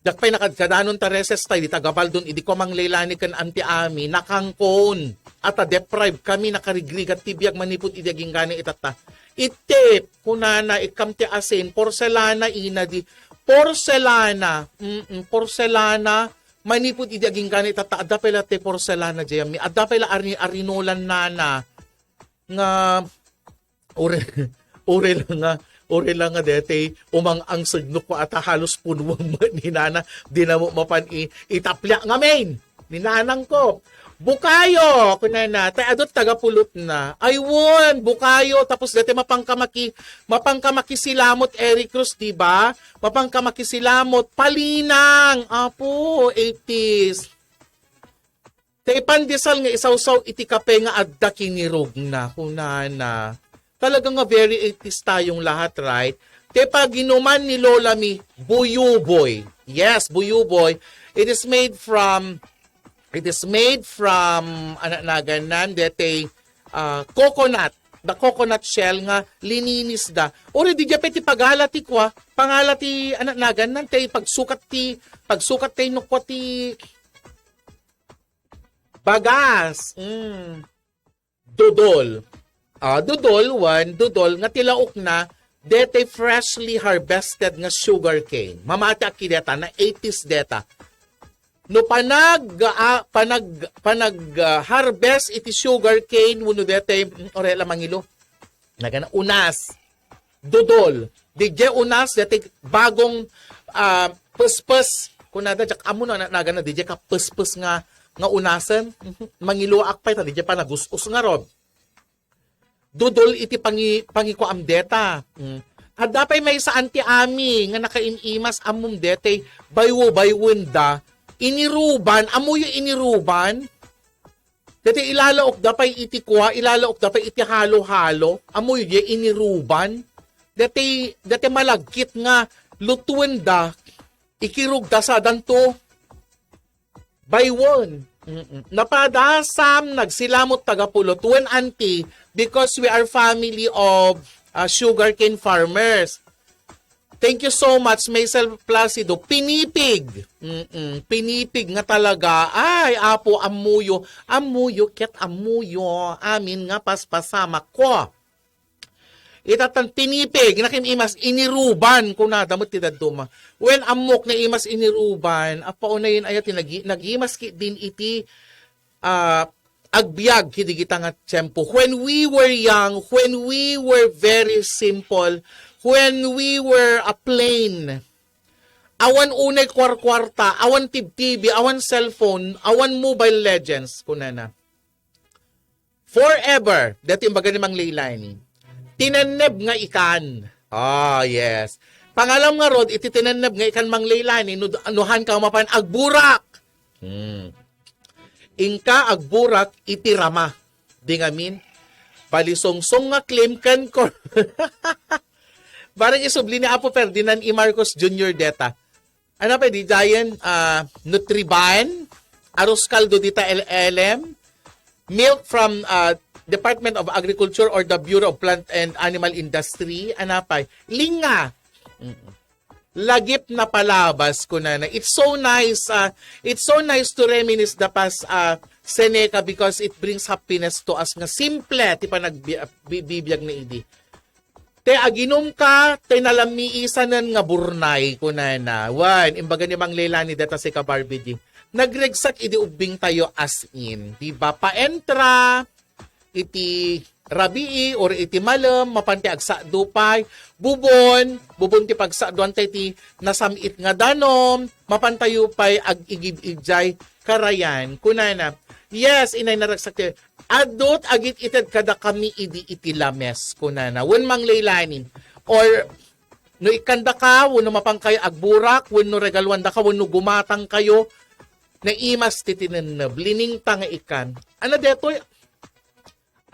Dakpay nakadkadanon ta reses tayo, di tagabal dun, idi ko mang leilani kan anti-ami, nakangkon. At deprive kami, nakarigrig at tibiyag manipot idaging gani itata. Itip, kunana, ikam ti asin, porcelana, inadi, porcelana, manipot idaging gani itata, adapela te porcelana, jayami, adapela arinolan nana, nga, ore lang nga dete, umang ang signok ko at halos punuwang ni nana, di na mo mapan itapla nga main, ni nanang ko. Bukayo, kunana, tay adot tagapulot na. Ay won, bukayo, tapos dati mapangkamaki silamot Eric Cruz, di ba? Mapangkamaki silamot palinang. Apo, 80s. Tay pandesal nga isawsaw iti kape nga adda kinirog na, kunana. Talagang nga very 80s tayong lahat, right? Tay pag ginuman ni Lola mi, buyuboy. Yes, buyuboy. It is made from ananagan dete coconut. The coconut shell nga lininis da. Ori di japet ti pagalati kwa, pangalati ananagan nan tay pagsukat tay nukwa ti bagas. Dudol. Dudol nga tilaok na dete freshly harvested nga sugar cane. Mamata ki deta na 80s deta. no harvest iti sugar cane wenno dete orela mangilo nagana unas dodol DJ unas dete bagong pespes kunada jak amo na nagana DJ ka pespes nga unasen mangilo akpay ta DJ pa nagusos nga rob dodol iti pangiko amdeta Adapay may sa anti ami nga nakainimas amum dete baywenda iniruban amuyo iniruban dete ilalaok dapay iti kuha ilalaok dapay iti halo-halo amuyo ye iniruban dete malagkit nga lutuenda ikirugda sa danto baywon napadasam nagsilamot tagapulot when anti because we are family of sugarcane farmers. Thank you so much, Maisel Placido. Pinipig. Pinipig nga talaga. Ay, apo, amuyo. Amuyo, ket amuyo. Amin nga paspasama ko. Itatan pinipig. Nakimimas iniruban. Kunada mo tidaduma. When amok na imas iniruban, apaunayin ayat nagimas din iti agbyag kidigita nga tiyempo. When we were young, when we were very simple, when we were a plain, awan unay kwarkwarta, awan TV, awan cellphone, awan mobile legends, kunana. Forever, dati yung baga namang laylay tinaneb nga ikan. Yes. Pangalam nga rod, iti tinaneb nga ikan mang laylay nuhan ka mapan agburak. Inka agburak itirama. Di ngamin, palisongsong nga claim kan ko. Barang isubli ni Apo Ferdinand E. Marcos Jr. deta. Ano pa di Giant Nutriban, Arroz Caldo dita LLM, milk from Department of Agriculture or the Bureau of Plant and Animal Industry, ano pa, linga. Lagip na palabas ko na. It's so nice to reminisce the past Seneca because it brings happiness to us nga simple ti pa nagbibiyag na idi. Te aginom ka, te nalamiisanan nga burnay ko na. Wan, imbaga ni Mang Leilani data si Kabarbidi. Nagregsak idi ubing tayo as in. Diba? Paentra, iti rabii or iti malam mapanti agsa dupay bubon ti pagsa duan ti nasamit nga danom mapantayo pay ag igib-igjay karayan kunana yes inay naragsak ti adot agit ited kada kami iti lames kunana wen manglailanin or no ikanda ka wenno mapangkay agburak wenno regalwan da ka wenno gumatang kayo na imas ti tineneb lining tanga ikan ana detoy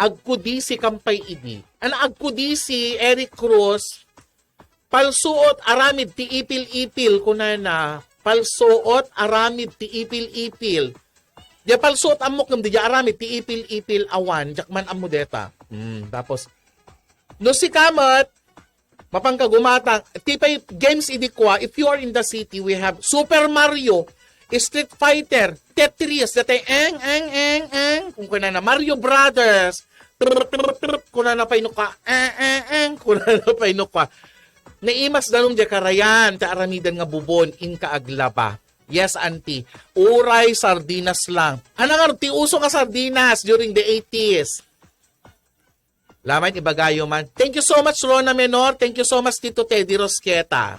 agkudi si Kampay Idi. Ana agkudi si Eric Cruz, palsuot aramid ti ipil-ipil kunana. Palsuot aramid ti ipil-ipil. Di palsuot amok ng di aramid ti ipil-ipil awan. Jakman amudeta. Tapos, no si Kamat, mapangkagumatang, tipay games idi kwa, if you are in the city, we have Super Mario, Street Fighter, Tetris, dati eng. Kung kunana, Mario Brothers, kuna na painuka kuna na painuka naimas dalong di karayan ta aramidan nga bubon in kaaglaba yes auntie uray sardinas lang anang ti uso nga sardinas during the 80s laman ibagayo man thank you so much Rona Menor thank you so much Tito Teddy Rosqueta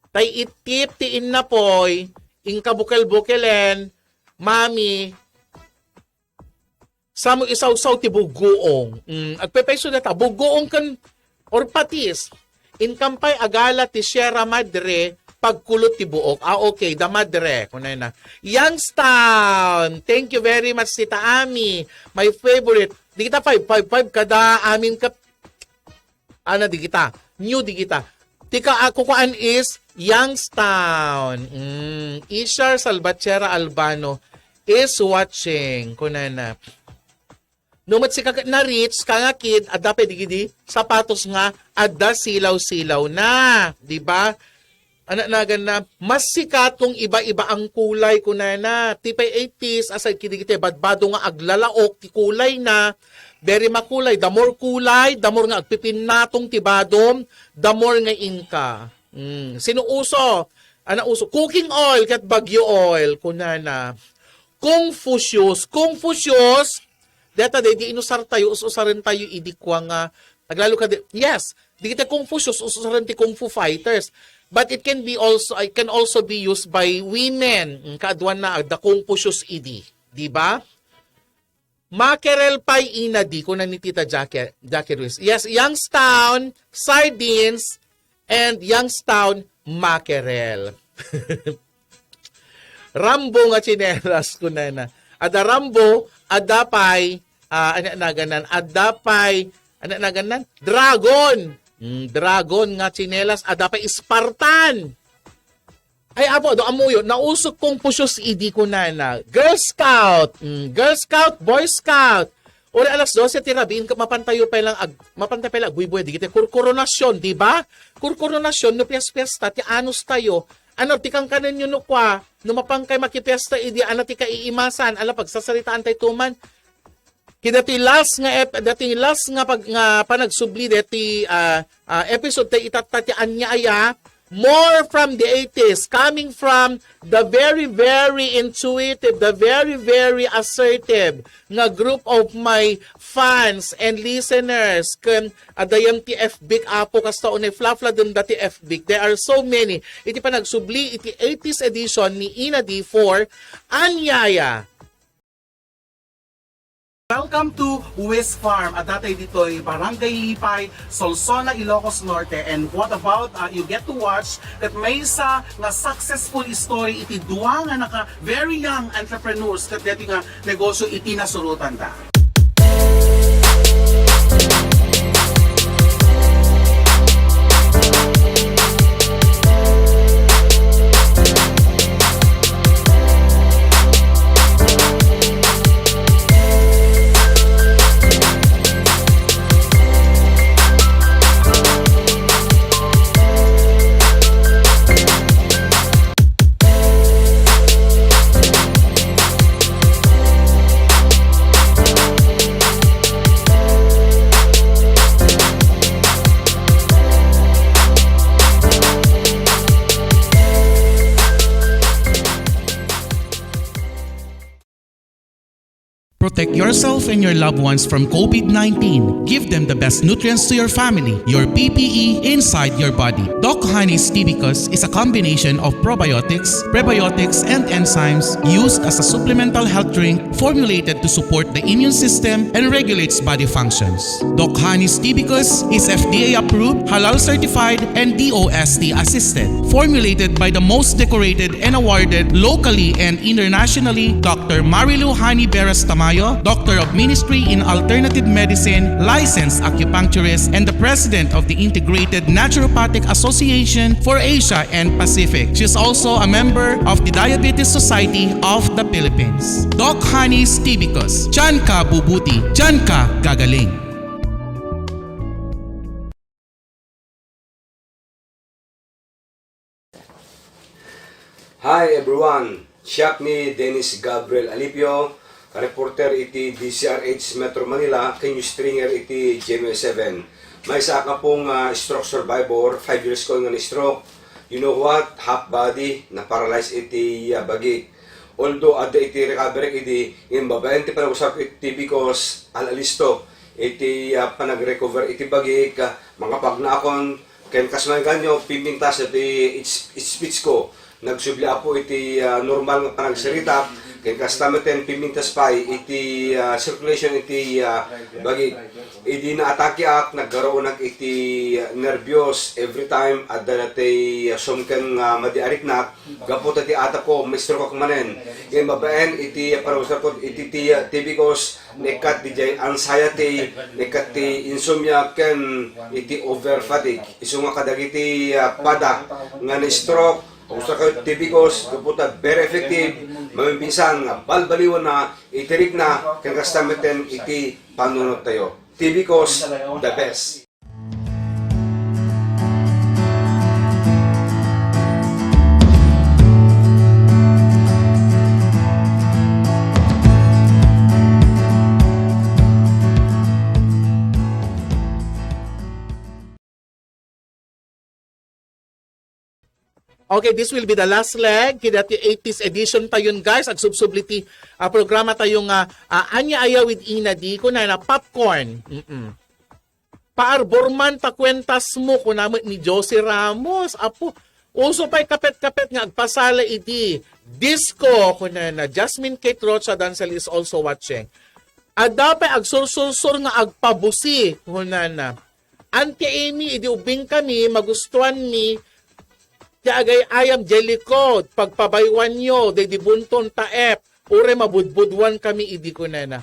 tay itip ti inna poy in kabukel-bukelen mami Samo isaw-saw ti bugoong. Agpepeso na ta, bugoong kan or patis. In kampay agala ti Sierra Madre, pagkulot ti buok. Okay, the Madre. Kunay na. Youngstown! Thank you very much, Tita Ami. My favorite. Di kita 555 kada amin ka. Ano di kita? New di kita. Tika kukuan is Youngstown. Ishar Salvatierra Albano is watching. Kunay na. Numat si na-reach, kangakid, at dapat digidi, sapatos nga, adda silaw-silaw na. Diba? Anak nagan na, mas sikat kung iba-iba ang kulay ko na. Tipay 80s, asal kidigite, badbado nga aglalaok, ti kulay na, very makulay. The more kulay, the more nga agpipin natong tibadom, the more nga inka. Sinuuso, Ana uso cooking oil kat bagyo oil kunana. Confucius data di inusar tayo usarin tayo idikwa nga naglalo ka yes di kita Confucius usarin ti Kung Fu Fighters, but it can also be used by women kaadwan na the Confucius idi, di ba? Mackerel pie inadi ko na ni Tita Jackie Ruiz. Yes, Youngstown sardines and Youngstown mackerel. Rambo nga chinelas ko na. Ada Rambo, adapay, Dragon. Dragon nga chinelas, adapay Spartan. Ay apo, do amuyo, nausok kong pusyos idi ko na. Girl Scout, Boy Scout. Ora alas 12 tirabiin ka mapantay pa lang buy-buy di kita kurkoronasyon, di ba? Kurkoronasyon no piesta ti anos tayo. Ano tikang kanan yun no kwa, no mapangkay makipiesta idi ana ti kaiimasan, ala pagsasalitaan tay tuman. Kidati last nga pag nga panagsubli deti episode tay itatati anya aya. More from the 80s, coming from the very, very intuitive, the very, very assertive nga group of my fans and listeners. Adayang ti FBIC apo kasta unay flafla dun dati FBIC. There are so many. Iti pa nagsubli, iti 80s edition ni Ina D4, Anyaya. Welcome to West Farm. At datay dito'y Barangay Lipay, Solsona, Ilocos Norte. And what about you get to watch that may isa nga successful story iti duwa nga naka very young entrepreneurs kat dati nga negosyo iti nasurutan ta. Protect yourself and your loved ones from COVID-19. Give them the best nutrients to your family, your PPE inside your body. Doc Honey's Tibicus is a combination of probiotics, prebiotics, and enzymes used as a supplemental health drink formulated to support the immune system and regulates body functions. Doc Honey's Tibicus is FDA approved, halal certified, and DOST assisted. Formulated by the most decorated and awarded locally and internationally, Dr. Marilu Hani Beras Tamayo, Doctor of Ministry in Alternative Medicine, licensed acupuncturist, and the President of the Integrated Naturopathic Association for Asia and Pacific. She is also a member of the Diabetes Society of the Philippines. Doc Honey's Tibicus. Diyan ka bubuti, diyan ka gagaling. Hi everyone, siya ni Dennis Gabriel Alipio, reporter iti DCRH Metro Manila, kanyo stringer iti GMA7. May isa ka pong stroke survivor, 5 years ko nga ni-stroke. You know what? Half body, na-paralyze iti bagi. Although, ada iti recovery iti, yung babayan ti panag-usap iti because alalisto, iti panag-recover iti bagi, mga pagnakon, ken kasman kanyo, pimintas iti speech ko. Nagsubli po iti normal nga panagsalita, ken kastameten pimintas pay iti circulation iti bagi. Idi na atake ak nagkaroon nag iti nervyos every time at dati sumken madiarik na gapot iti ata ko mistro ko manen. Ken babaen iti parusar ko iti tibikos nekat DJ anxiety, nekat ti insomnia ken iti over fatigue. Isu nga kadagiti pada nga ni stroke. Kung sa tibikos, kaputa very effective, mamimpinsang balbaliwan na, itirik na, kaya kastameten iti panunod tayo. Tibikos, the best. Okay, this will be the last leg. Kaya 80s edition tayon guys. Ag subsubliti programa tayong Anya Aya with Ina D. Kuna na popcorn. Paarborman ta kwentas mo kunamit ni Josie Ramos. Apo, uso pa'y kapet-kapet nga agpasala iti. Disco kuna na Jasmine Kate Rocha Dancel is also watching. Ada pa'y agsursur nga agpabusi kuna na. Auntie Amy, idi ubing kami, magustuhan ni Tiagay ayam jellycode, pagpabaywan nyo, di bunton taep, ure mabudbudwan kami, idi ko na.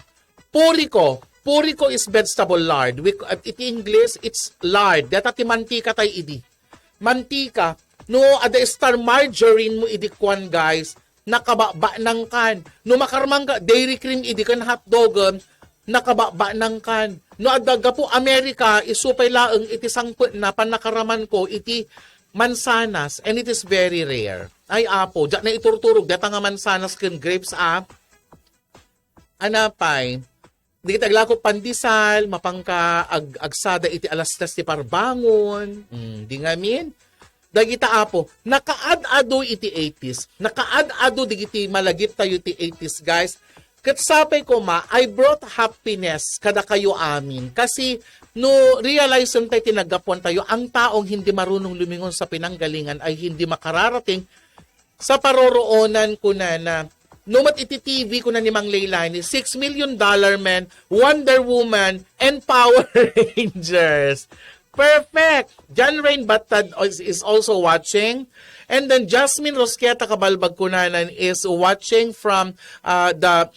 Puriko is vegetable lard. Iti English, it's lard. Data ti mantika tayo idi. Mantika, no, ada star margarine mo idi kwan guys, nakababa ng kan. No makarmang ka, dairy cream idi kan hotdog, nakababa ng kan. No adaga po Amerika, isupay laeng iti sangput na panakaraman ko, iti mansanas, and it is very rare. Ay apo, dyan na iturturog, data nga mansanas ken grapes anapay, di kita aglako pandisal, mapangka agsada iti alastas ti parbangon, di ngamin. Dagita apo, nakaad-ado iti 80s, nakaad-ado digiti malagit tayo iti 80s guys. Katsapay ko I brought happiness kada kayo amin. Kasi no realize tayo tinagapon tayo, ang taong hindi marunong lumingon sa pinanggalingan ay hindi makararating sa paroroonan ko na numat iti TV ko na ni Mang Leilani, $6 Million Man, Wonder Woman, and Power Rangers. Perfect! John Rain Batad is also watching. And then Jasmine Rosqueta Kabalbag Kunanan is watching from the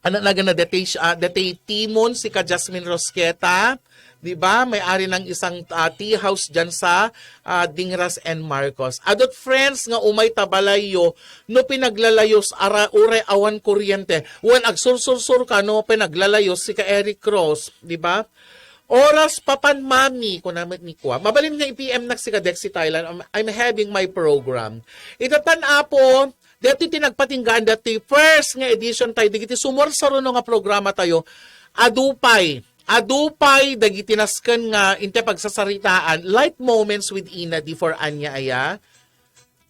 datay Timon si ka Jasmine Rosqueta, 'di ba? May-ari ng isang tea house diyan sa Dingras and Marcos. Adot friends nga umay tabalayo no pinaglalayos ure awan kuryente. Wen agsursur ka no pinaglalayos si ka Eric Cross, 'di ba? Oras papan mami ko naman ni Kwa. Mabalin nga i-PM na si ka Dexy Thailand. I'm having my program. Itatan apo dati tinagpatinggan dati first nga edition tayo digiti sumorsaruno nga programa tayo adupay dagiti nasken nga inte pagsasaritaan light moments with Ina D for Anya Aya.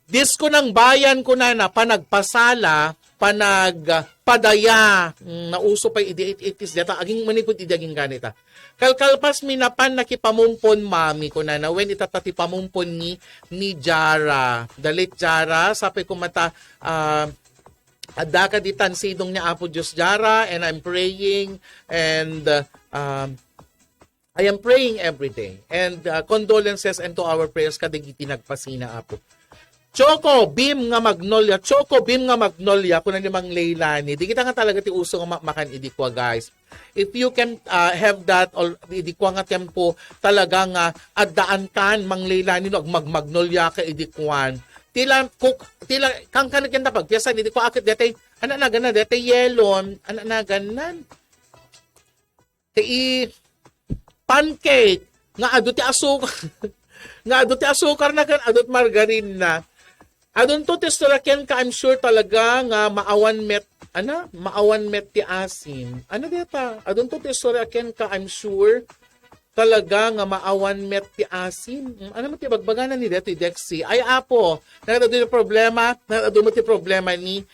Disko ng bayan ko na panagpasala panagpadaya nauso pa idi 80s data aging manipod idi aging ganita. Kalkalpas minapan nakipamumpon mami ko na when itatati pamumpon ni Jara. Dalit Jara, sabi ko mata adaka di tansidong niya Apo Diyos Jara, and I'm praying and I am praying every day. And condolences and to our prayers kadigiti nagpasina Apo. Choco Beam nga Magnolia, kuno ni Mang Leilani. Di kita nga talaga ti uso nga makan idi kwa guys. If you can have that or idi kwa nga tempo talaga nga addaan kan Mang Leilani no magmagnolia ka idi kwan. Tila kang kanaganda pagpiasan idi kwa akit detay ana na gana detay yelon ana na ganan. Ti pancake nga adu ti asukar nga adu ti asukar na kan adot margarine na. Adon to testoraken ka I'm sure talaga nga maawan met ti asim. Ano deta? Adon to testoraken ka I'm sure talaga nga maawan met ti asim. Ano mo ti bagbaganan ni Deti Dexy? Ay apo, nakadado ti problema ni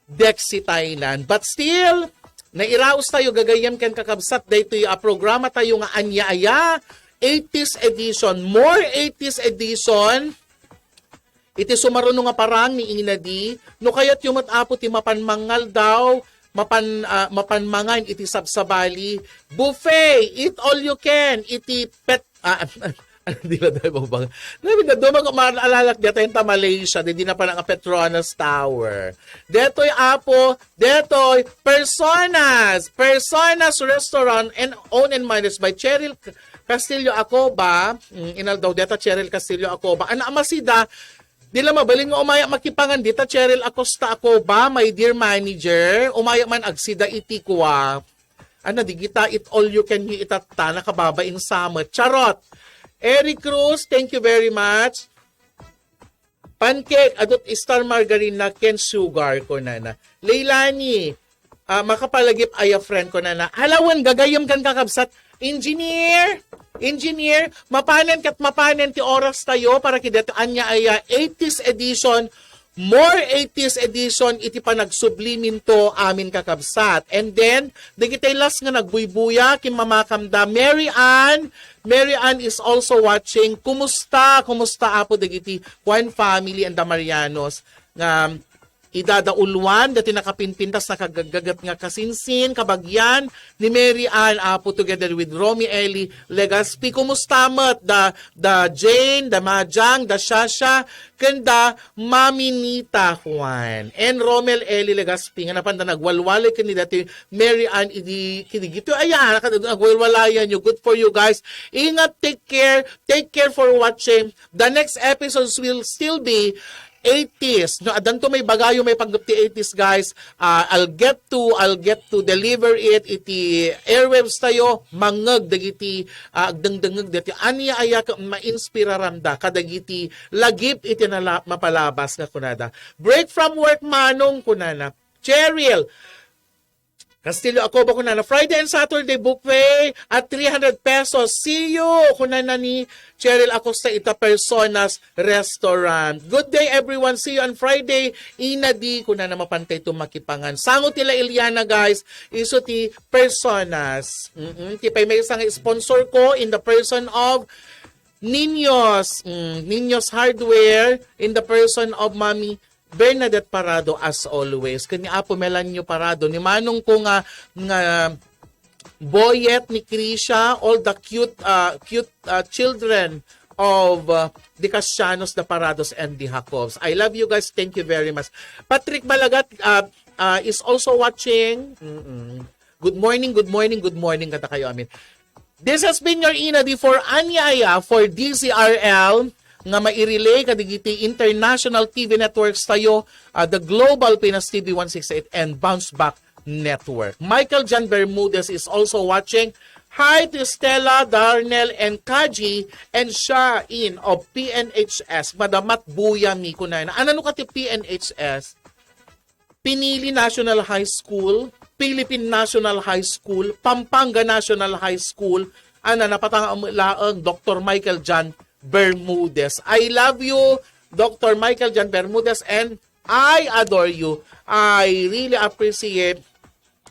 Dexy Thailand. But still, nairaos tayo gagayam ken kakabsat dayto yung programa tayo nga Anya Aya 80s edition, more 80s edition. Iti sumaruno nga parang ni Ina D, no kayat yung matapo ti mapanmangal daw, mapanmangan iti sabsabali, buffet, eat all you can, iti pet, di ba tayo bang? Nabi na doon mag-alalak dito yung Malaysia, di na pa nga Petronas Tower. Deto'y apo, deto'y Personas Restaurant and owned and managed by Cheryl Castillo Acoba, inaldaw deta Cheryl Castillo Acoba, masida, dila mabaling nga umaya makipangan dita Cheryl Acosta Acoba, my dear manager, umaya man agsida iti kuwa. Digita it all you can eat itata nakababaing summer. Charot. Eric Cruz, thank you very much. Pancake adot star margarine na ken sugar ko na. Leilani, makapalagip aya friend ko na. Alawan gagayom kan kakabsat. Engineer, Engineer, mapanen kat mapanen ti oras tayo para kidato anya ay 80s edition. More 80s edition iti pa nagsubliminto amin kakabsat. And then, digitay last nga nagbuybuya kim mamakamda Mary Ann. Mary Ann is also watching. Kumusta? Kumusta apo digiti Juan family and the Marianos nga idadaulwan dati nakapinpintas nakagagat nga kasinsin kabagyan ni Mary Ann apo together with Romy Ellie Legaspi. Kumusta mat the Jane, the Majang, the Shasha, kanda Mami Nita Juan and Romel Ellie Legaspi nga napanda nagwalwalay kani dati Mary Ann idi kinigito ayan nagwalwalayan you. Good for you guys. Ingat, take care for watching. The next episodes will still be 80s. No, adanto may bagayo may pagdupti 80s guys. I'll get to deliver it iti airwaves tayo mangeg dagiti agdengdengeg dati anya aya ma-inspiraramda kadagiti lagip iti mapalabas nga kunada. Break from work manong kunana. Cheryl Castillo ako ba kunana Friday and Saturday buffet at 300 pesos. See you kunana ni Cheryl Acosta ita Personas Restaurant. Good day everyone. See you on Friday. Inadi kunana mapantay tumakipangan. Sango tila Iliana guys. Iso ti Personas. Tipay may isang sponsor ko in the person of Niños Hardware in the person of Mami Bernadette Parado as always. Kani Apo Melanio Parado. Ni manong ko nga Boyet ni Krisha, all the cute children of the Casianos, the Parados, and the Jacobs. I love you guys. Thank you very much. Patrick Balagat is also watching. Good morning. Kata kayo amin. This has been your Inadi for Anyaya for DCRL. Nga mairelay kadigiti international TV networks tayo, the Global Pinas TV 168 and Bounce Back Network. Michael John Bermudez is also watching. Hi to Stella, Darnell, and Kaji, and Shain of PNHS. Madamat buya mi kunay na. Ano ka ti PNHS? Pinili National High School, Philippine National High School, Pampanga National High School, napatang laang Dr. Michael John Bermudez. I love you, Dr. Michael John Bermudez, and I adore you. I really appreciate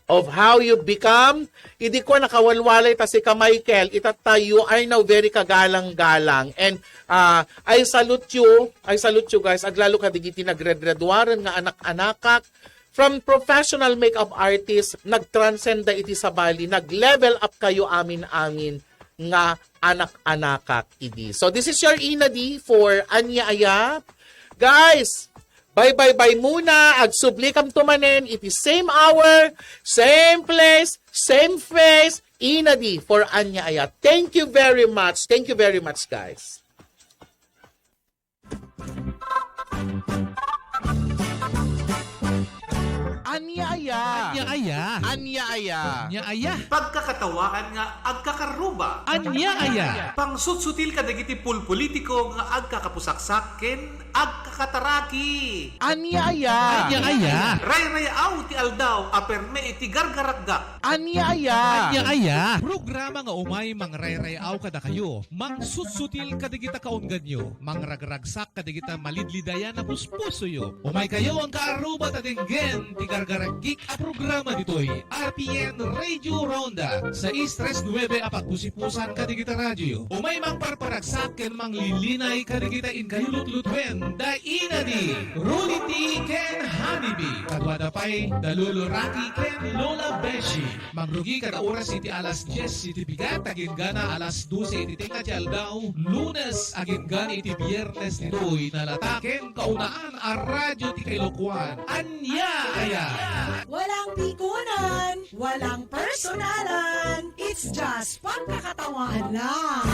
of how you become. Hindi ko nakawalwalay ta si ka Michael. You are now very kagalang-galang. And I salute you guys. Aglalo ka digiti nagregraduaran nga anak-anakak. From professional makeup artist, nag-transcend iti sa Bali, nag-level up kayo amin-amin nga anak-anakak idi. So this is your Inadi for Anya Aya. Guys, bye muna. Agsublikam tumanen. It is same hour, same place, same face. Inadi for Anya Aya. Thank you very much. Thank you very much, guys. Anya Aya. Pagkakatawaan nga agkakaruba. Anya aya. Pangsutsutil kadagiti pulpolitiko nga agkakapusaksaken, agkakataraki. Anya Aya. Ray-rayaw ti aldaw, aperme iti gargaragga. Anya Aya. Programa nga umay mangrayrayaw kada kayo. Mangsussutil kadigita kaungganyo. Mangragragsak kadigita malidlidayan na puspuso yo. Umay kayo ang kaaruba tatenggen ti gargaragik a programa ditoy RPN Radio Ronda sa Istres 9 apat pusipusan kadigita radyo. Umay mangparparagsak ken manglilinay kadigita in kayulutlutten da Inadi Ruliti ken Hanibi kadwada pay Dalulo Raki ken Lola Beshi. Magrugi kada oras iti alas 10 iti bigat agin gana alas 12 iti tinga ti aldaw. Lunes agin gana iti Biyernes nitoy nalataken kaunaan a radyo ti Kailokuan. Anya Aya. Walang pikunan, walang personalan. It's just pagkakatawahan lang.